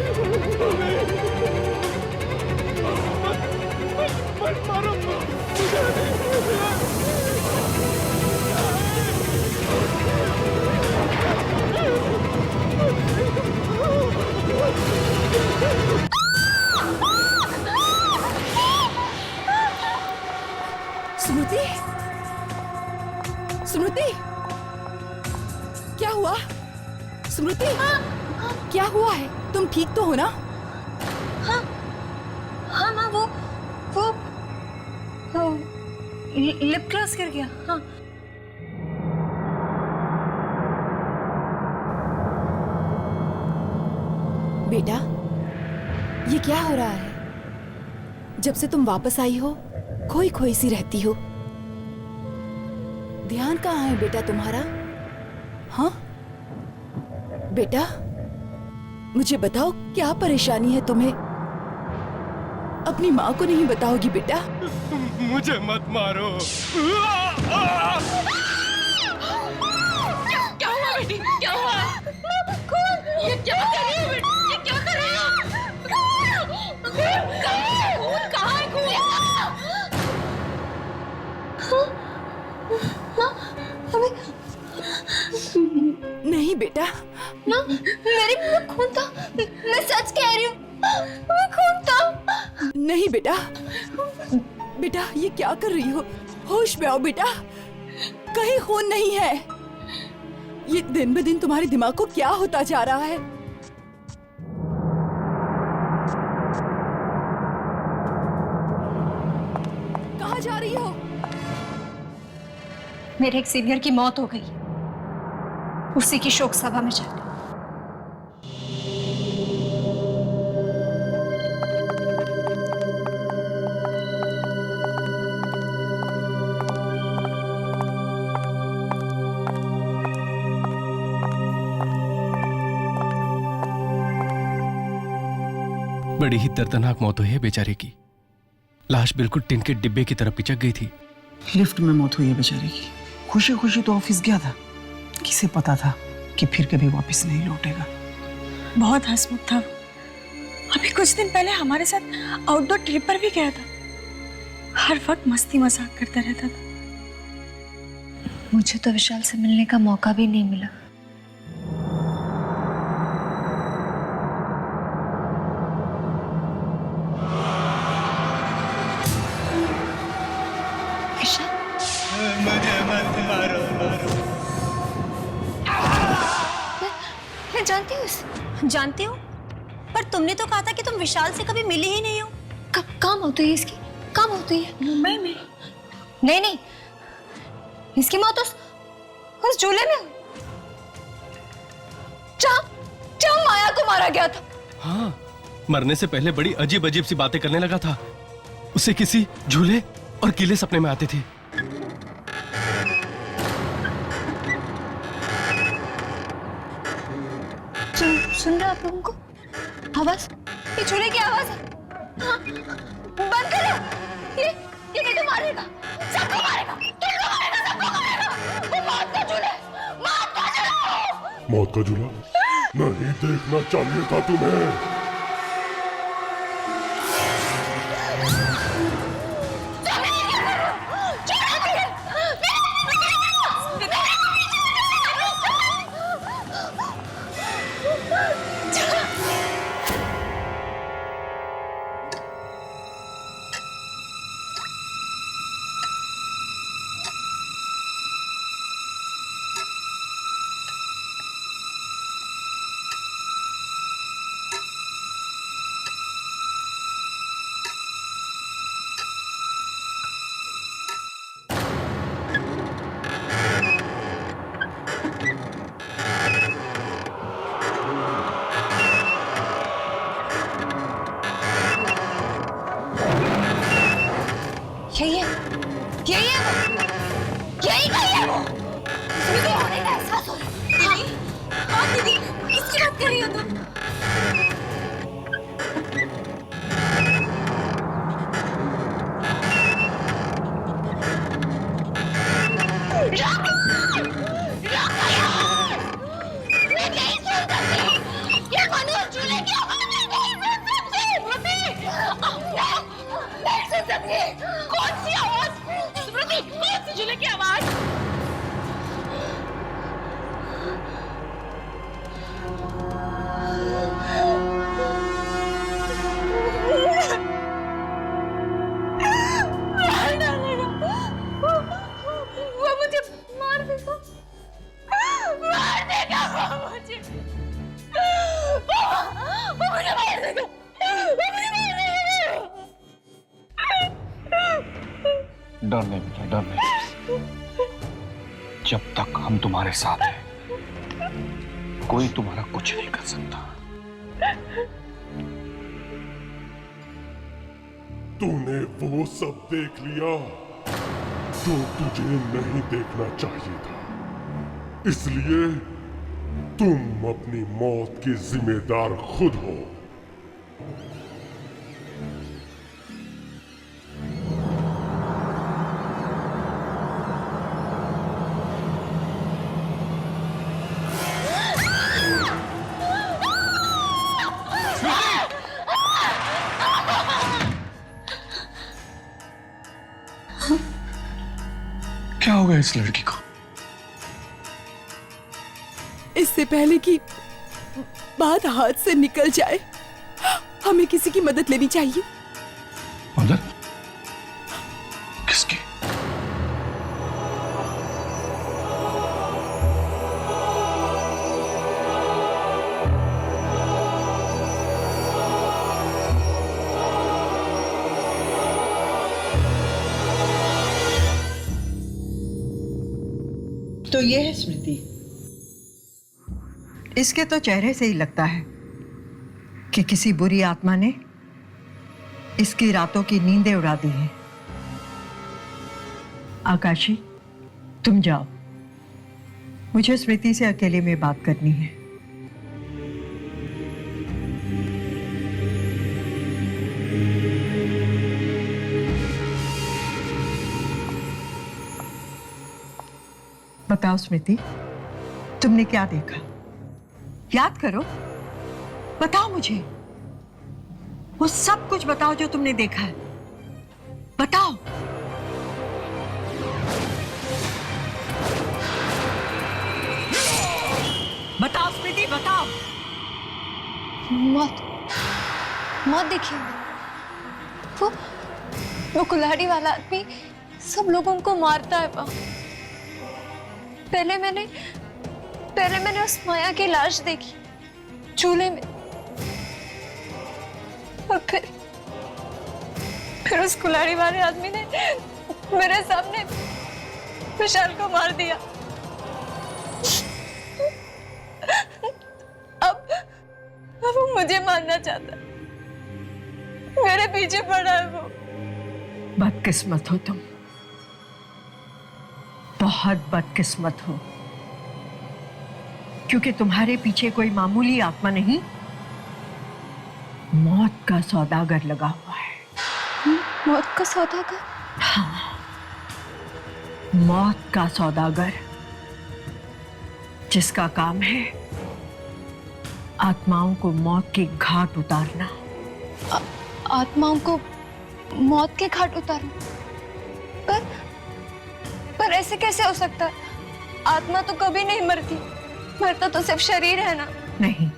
मत मारो स्मृति, स्मृति, क्या हुआ? स्मृति, क्या हुआ है? तुम ठीक तो हो ना? हाँ हाँ माँ, वो लिप ग्लॉस गिर गया। हाँ बेटा, ये क्या हो रहा है? जब से तुम वापस आई हो खोई खोई सी रहती हो। ध्यान कहाँ है बेटा तुम्हारा? हाँ बेटा, मुझे बताओ क्या परेशानी है तुम्हें? अपनी माँ को नहीं बताओगी बेटा? मुझे मत मारो। क्या हुआ बेटी? क्या हुआ? ये क्या कर रही हो बेटी? ये क्या कर रही हो? कहाँ है खून? बेटा? माँ, मेरे मुंह में खून था। मैं सच कह रही हूँ, मैं खून था। नहीं बेटा, बेटा ये क्या कर रही हो? होश में आओ बेटा, कहीं खून नहीं है। ये दिन ब दिन तुम्हारे दिमाग को क्या होता जा रहा है? कहाँ जा रही हो? मेरे एक सीनियर की मौत हो गई, उसी की शोक सभा में जा रही। बड़ी ही दर्दनाक मौत हुई है बेचारे की। लाश बिल्कुल टिन के डिब्बे की तरह पिचक गई थी। लिफ्ट में मौत हुई है बेचारे की। खुशी खुशी तो ऑफिस गया था, किसे पता था कि फिर कभी वापस नहीं लौटेगा। बहुत हंसमुख था वो। अभी कुछ दिन पहले हमारे साथ आउटडोर ट्रिप पर भी गया था। हर वक्त मस्ती मजाक करता रहता था। मुझे तो विशाल से मिलने का मौका भी नहीं मिला। मुझे मत मारो। मैं जानती हूँ, जानती हूँ, पर तुमने तो कहा था कि तुम विशाल से कभी मिली ही नहीं हो। कब काम होती है इसकी? कब होती है? मुंबई में। नहीं नहीं, इसकी मौत उस झूले में जहाँ माया को मारा गया था। हाँ, मरने से पहले बड़ी अजीब अजीब सी बातें करने लगा था। उसे किसी झूले और किले सपने में आते थे। सुन रहे आप लोगों को आवाज? ये झूले की आवाज है। हाँ, बंद करो। ये मुझे मारेगा, सबको मारेगा, तुमको मारेगा, सबको मारेगा। वो मौत का झूला, मौत का झूला। मौत का झूला? नहीं देखना चाहिए था तुम्हें। यही है वो। मुझे होने का एहसास हो रहा है। हाँ दीदी, किसकी बात कर रही हो तुम? कौन सी आवाज? स्मृति, कौन सी झूले की आवाज? वो मुझे मार देगा, मार देगा वो मुझे, वो मुझे मार देगा, वो मुझे मार देगा। डर नहीं बेटा, डर नहीं। जब तक हम तुम्हारे साथ हैं, कोई तुम्हारा कुछ नहीं कर सकता। तूने वो सब देख लिया जो तुझे नहीं देखना चाहिए था, इसलिए तुम अपनी मौत की जिम्मेदार खुद हो। क्या हो गया इस लड़की को? इससे पहले कि बात हाथ से निकल जाए, हमें किसी की मदद लेनी चाहिए। मदद? किसकी? तो ये है स्मृति। इसके तो चेहरे से ही लगता है कि किसी बुरी आत्मा ने इसकी रातों की नींदें उड़ा दी हैं। आकाशी, तुम जाओ, मुझे स्मृति से अकेले में बात करनी है। बताओ स्मृति, तुमने क्या देखा? याद करो, बताओ मुझे, वो सब कुछ बताओ जो तुमने देखा है। बताओ। बताओ स्मृति, बताओ। मौत, मौत देखिए, वो कुल्हाड़ी वाला आदमी सब लोगों को मारता है। पहले मैंने उस माया की लाश देखी चूल्हे में, और फिर उस कुल्हाड़ी वाले आदमी ने मेरे सामने विशाल को मार दिया। अब वो मुझे मारना चाहता है, मेरे पीछे पड़ा है वो। बदकिस्मत हो तुम, बहुत बदकिस्मत हो, क्योंकि तुम्हारे पीछे कोई मामूली आत्मा नहीं, मौत का सौदागर लगा हुआ है। मौत का सौदागर? हाँ, मौत का सौदागर, जिसका काम है आत्माओं को मौत के घाट उतारना। आत्माओं को मौत के घाट उतारना? पर ऐसे कैसे हो सकता है? आत्मा तो कभी नहीं मरती, मरता तो सिर्फ शरीर है ना। नहीं,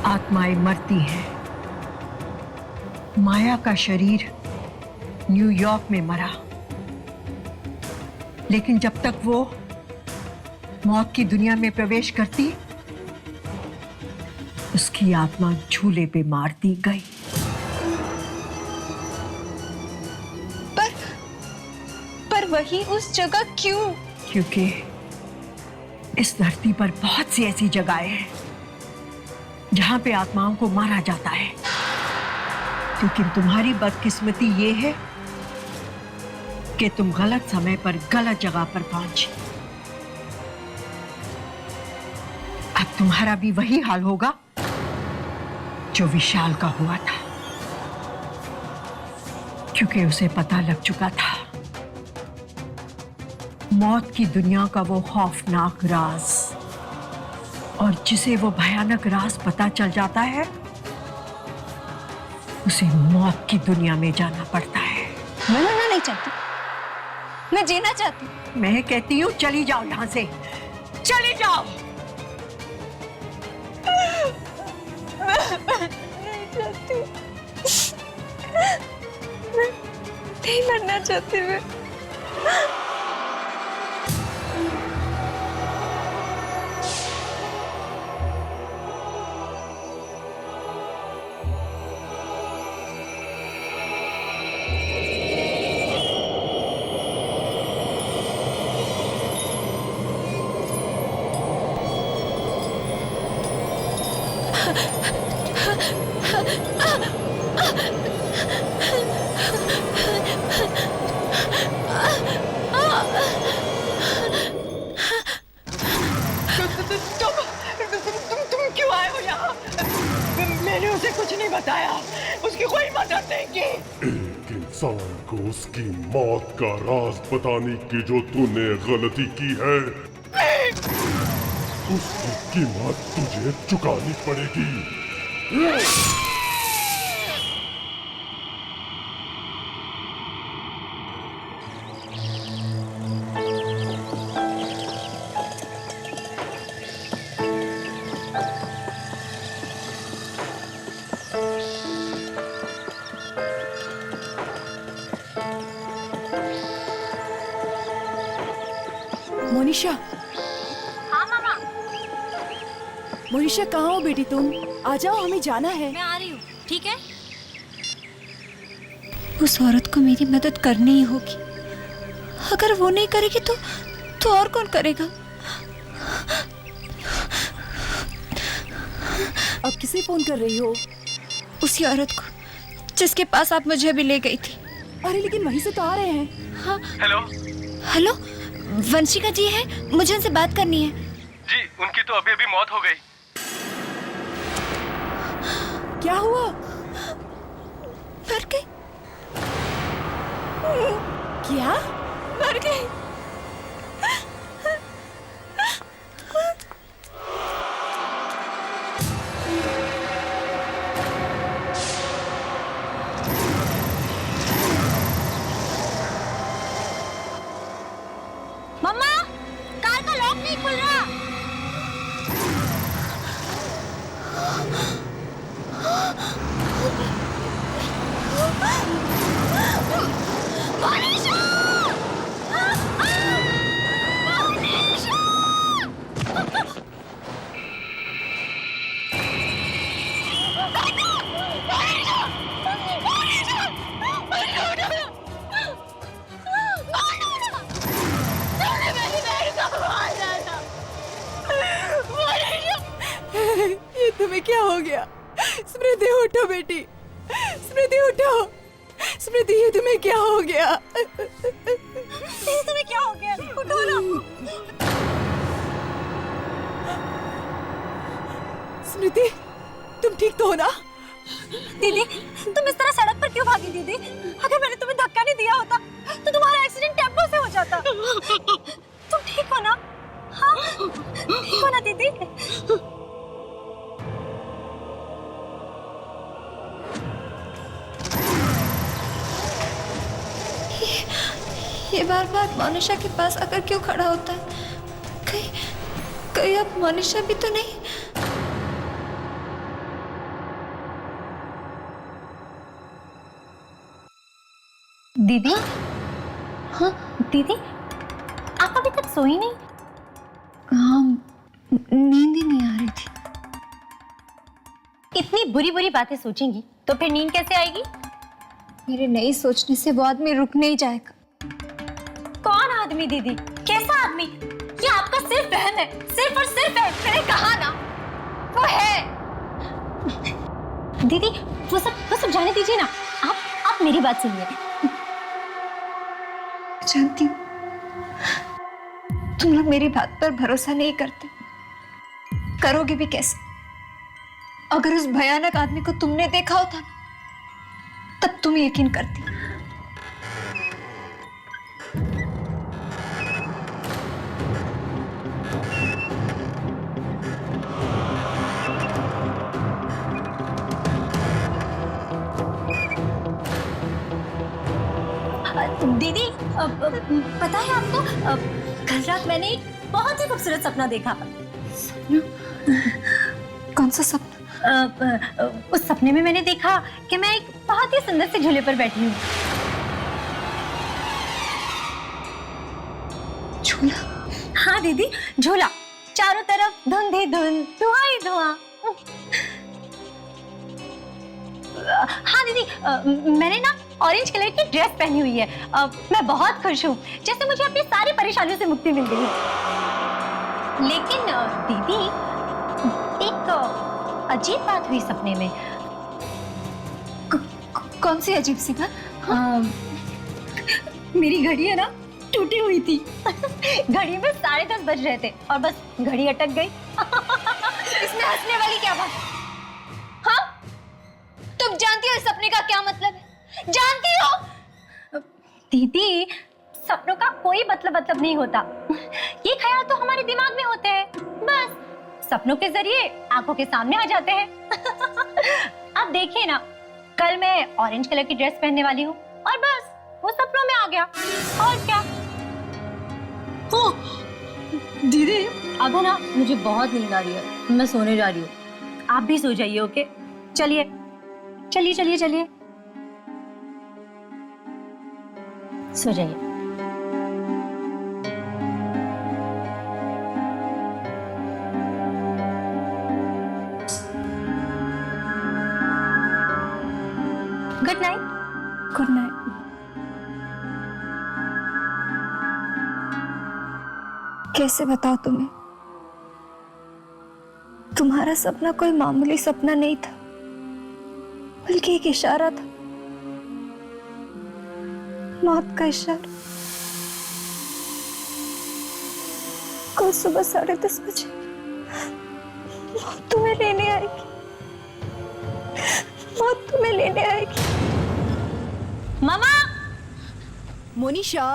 आत्माएं मरती हैं। माया का शरीर न्यूयॉर्क में मरा, लेकिन जब तक वो मौत की दुनिया में प्रवेश करती, उसकी आत्मा झूले पे मार दी गई। पर वही उस जगह क्यों? क्योंकि इस धरती पर बहुत सी ऐसी जगहें हैं जहां पे आत्माओं को मारा जाता है, लेकिन तुम्हारी बदकिस्मती ये है कि तुम गलत समय पर गलत जगह पर पहुंची। अब तुम्हारा भी वही हाल होगा जो विशाल का हुआ था, क्योंकि उसे पता लग चुका था मौत की दुनिया का वो खौफनाक राज, और जिसे वो भयानक राज पता चल जाता है, उसे मौत की दुनिया में जाना पड़ता है। मैं मरना नहीं चाहती, मैं जीना चाहती हूँ। मैं कहती हूँ चली जाओ यहां से, चली जाओ। नहीं चाहती, मैं नहीं मरना चाहती। मैं तुम क्यों आए हो यहाँ? मैंने उसे कुछ नहीं बताया, उसकी कोई मदद नहीं की। एक इंसान को उसकी मौत का राज बताने की जो तूने गलती की है, उसकी कीमत तुझे चुकानी पड़ेगी। मोनिशा। हाँ मामा। मोनिशा कहाँ हो बेटी तुम? आ जाओ, हमें जाना है। मैं आ रही हूँ, ठीक है? उस औरत को मेरी मदद करनी ही होगी। अगर वो नहीं करेगी तो और कौन करेगा? अब किसे फोन कर रही हो? उसी औरत को जिसके पास आप मुझे भी ले गई थी। अरे लेकिन वहीं से तो आ रहे हैं। हाँ। हेलो हेलो, वंशिका जी है, मुझे उनसे बात करनी है। जी, उनकी तो अभी अभी मौत हो गई। क्या हुआ? मर गई। क्या? मर गई। मम्मा, कार का लॉक नहीं खुल रहा। मनीषा! ये तुम्हें क्या हो गया? स्मृति उठो बेटी, स्मृति उठो। स्मृति ये तुम्हें क्या हो गया? तुम्हें क्या हो गया? उठो ना। स्मृति, तुम ठीक तो हो ना? दीदी, तुम इस तरह सड़क पर क्यों भागी दीदी? अगर मैंने तुम्हें धक्का नहीं दिया होता तो तुम्हारा एक्सीडेंट टेम्पो से हो जाता। तुम ठीक हो ना? हाँ, ठीक हो ना दीदी? ये बार बार मोनिशा के पास आकर क्यों खड़ा होता है? कहीं अब मोनिशा भी तो नहीं? दीदी? हाँ दीदी, आप अभी तक सोई नहीं? हाँ, नींद ही नहीं आ रही थी। इतनी बुरी बुरी बातें सोचेंगी तो फिर नींद कैसे आएगी? मेरे नहीं सोचने से वो आदमी रुक नहीं जाएगा। कौन आदमी दीदी? कैसा आदमी? ये आपका सिर्फ वहम है, सिर्फ और सिर्फ है। मैंने कहा ना, वो है। दीदी, वो सब जाने दीजिए ना। आप मेरी बात सुनिए। जानती हूँ तुम लोग मेरी बात पर भरोसा नहीं करते, करोगे भी कैसे? अगर उस भयानक आदमी को तुमने देखा होता तब तुम यकीन करती। दीदी, पता है आपको, कल रात मैंने एक बहुत ही खूबसूरत सपना देखा। कौन सा सपना? उस सपने में मैंने देखा कि मैं एक बहुत ही सुंदर से झूले पर बैठी हूँ। झूला? हाँ दीदी, झूला। चारों तरफ धुंध ही धुंध, धुआं ही धुआं। हाँ दीदी, मैंने ना ऑरेंज कलर की ड्रेस पहनी हुई है। मैं बहुत खुश हूँ, जैसे मुझे अपनी सारी परेशानियों से मुक्ति मिल गई है। लेकिन दीदी, एक अजीब बात हुई सपने में। कौन सी अजीब सी बात? मेरी घड़ी है ना, टूटी हुई थी। घड़ी में 10:30 बज रहे थे और बस घड़ी अटक गई। इसमें हंसने वाली क्या बात? हाँ, तुम जानती हो इस सपने का क्या मतलब है? जानती हो? दीदी, सपनों का कोई मतलब नहीं होता। ये ख्याल तो हमारे दिमाग में होते हैं, बस सपनों के जरिए आंखों के सामने आ जाते हैं। अब देखिए ना, कल मैं ऑरेंज कलर की ड्रेस पहनने वाली हूँ और बस वो सपनों में आ गया। और क्या? दीदी, अब है ना, मुझे बहुत नींद आ रही है, मैं सोने जा रही हूँ। आप भी सो जाइए, ओके? चलिए चलिए चलिए चलिए, सो जाइए। Good night. Good night. कैसे बताओ तुम्हें, तुम्हारा सपना कोई मामूली सपना नहीं था, बल्कि एक इशारा था, मौत का इशारा। कल सुबह 10:30 बजे मौत तुम्हें लेने आएगी, मौत तुम्हें लेने आएगी। मामा! मोनिशा!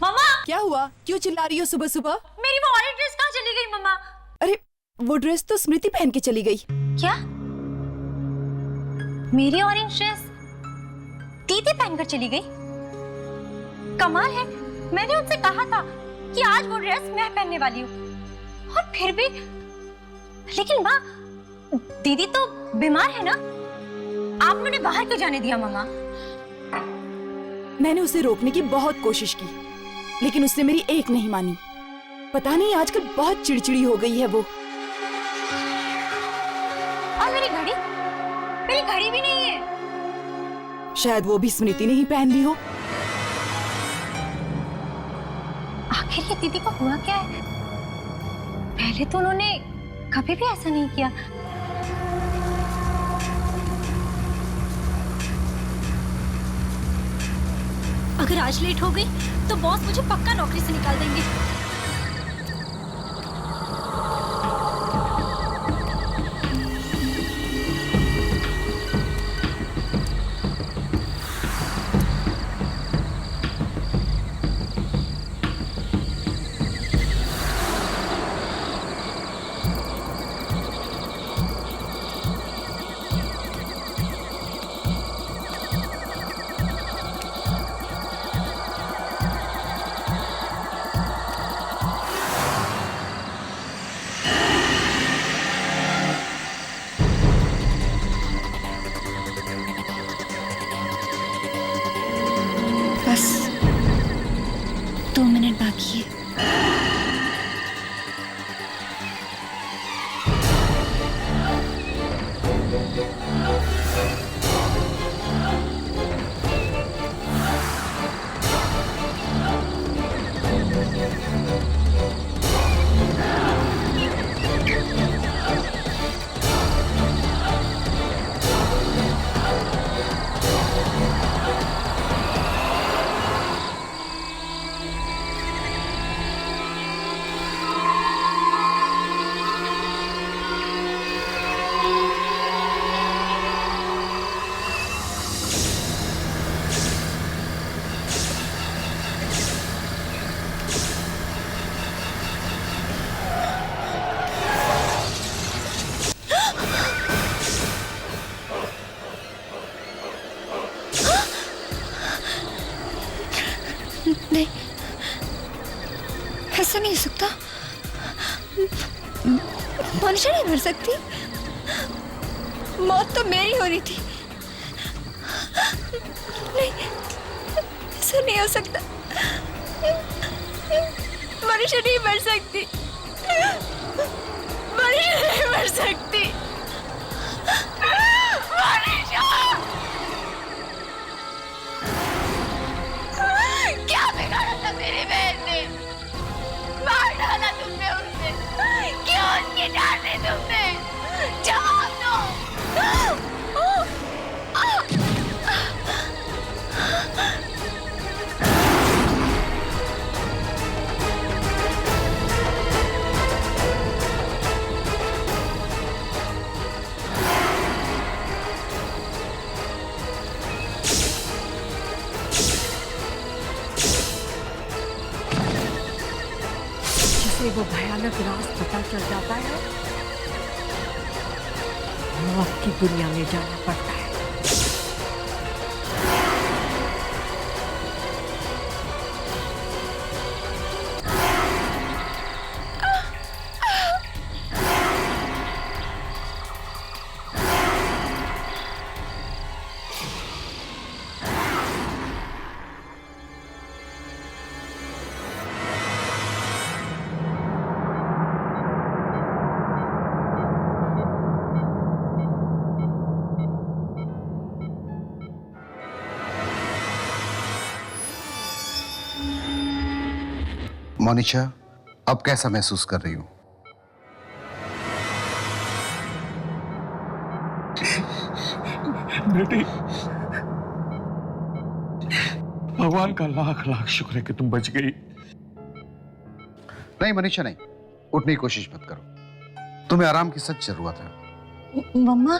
मामा! क्या हुआ? क्यों चिल्ला रही हो सुबह सुबह? मेरी वो ऑरेंज ड्रेस कहाँ चली गई मामा? अरे वो ड्रेस तो स्मृति पहन के चली गई। क्या? मेरी ऑरेंज ड्रेस दीदी पहनकर चली गई? कमाल है, मैंने उनसे कहा था कि आज वो ड्रेस मैं पहनने वाली हूँ, और फिर भी। लेकिन माँ, दीदी तो बीमार है ना, आपने उन्हें बाहर क्यों जाने दिया मामा? मैंने उसे रोकने की बहुत कोशिश की, लेकिन उसने मेरी एक नहीं मानी। पता नहीं आजकल बहुत चिड़चिड़ी हो गई है वो। और मेरी घड़ी भी नहीं है। शायद वो भी स्मृति ने ही पहन ली हो। आखिर ये दीदी को हुआ क्या है? पहले तो उन्होंने कभी भी ऐसा नहीं किया। अगर आज लेट हो गई तो बॉस मुझे पक्का नौकरी से निकाल देंगे। बस 2 मिनट बाकी है। नहीं, ऐसा नहीं हो सकता। मनुष्य नहीं मर सकती, मौत तो मेरी हो रही थी। नहीं, ऐसा नहीं हो सकता। मनुष्य नहीं मर सकती, मनुष्य नहीं मर सकती। क्या बिगाड़ा था मेरी बहन ने? मार डाला तुमने उसे, क्यों उसकी जान ली तुमने? जवाब दो। वो भयानक राज पता चल जाता है, मौत की दुनिया में जाना पड़ता है। मोनिशा, अब कैसा महसूस कर रही हूँ? बेटी, भगवान का लाख लाख शुक्र है कि तुम बच गई। नहीं मनीषा, नहीं, उठने की कोशिश मत करो। तुम्हें आराम की सच जरूरत है। मम्मा,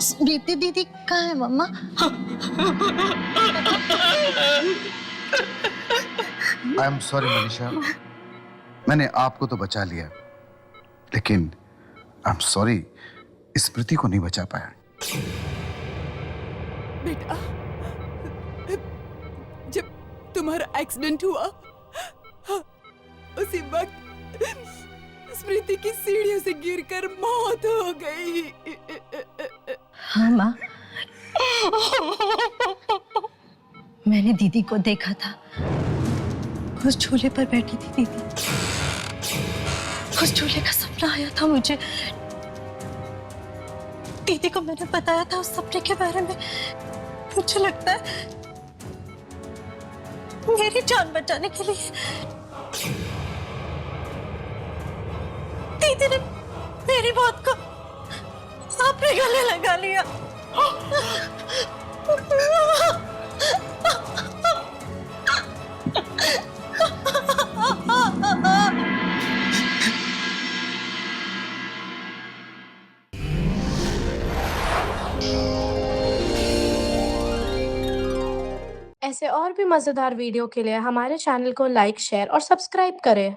स्मृति दीदी कहाँ है मम्मा? आई एम सॉरी मनीषा, मैंने आपको तो बचा लिया, लेकिन आई एम सॉरी, स्मृति को नहीं बचा पाया। बेटा, जब तुम्हारा एक्सीडेंट हुआ उसी वक्त स्मृति की सीढ़ियों से गिरकर मौत हो गई। हाँ माँ, मैंने दीदी को देखा था, उस झूले पर बैठी थी दीदी। उस झूले का सपना आया था मुझे। दीदी को मैंने बताया था उस सपने के बारे में। मुझे लगता है मेरी जान बचाने के लिए दीदी ने मेरी मौत को अपने गले लगा लिया। ऐसे और भी मजेदार वीडियो के लिए हमारे चैनल को लाइक, शेयर और सब्सक्राइब करें।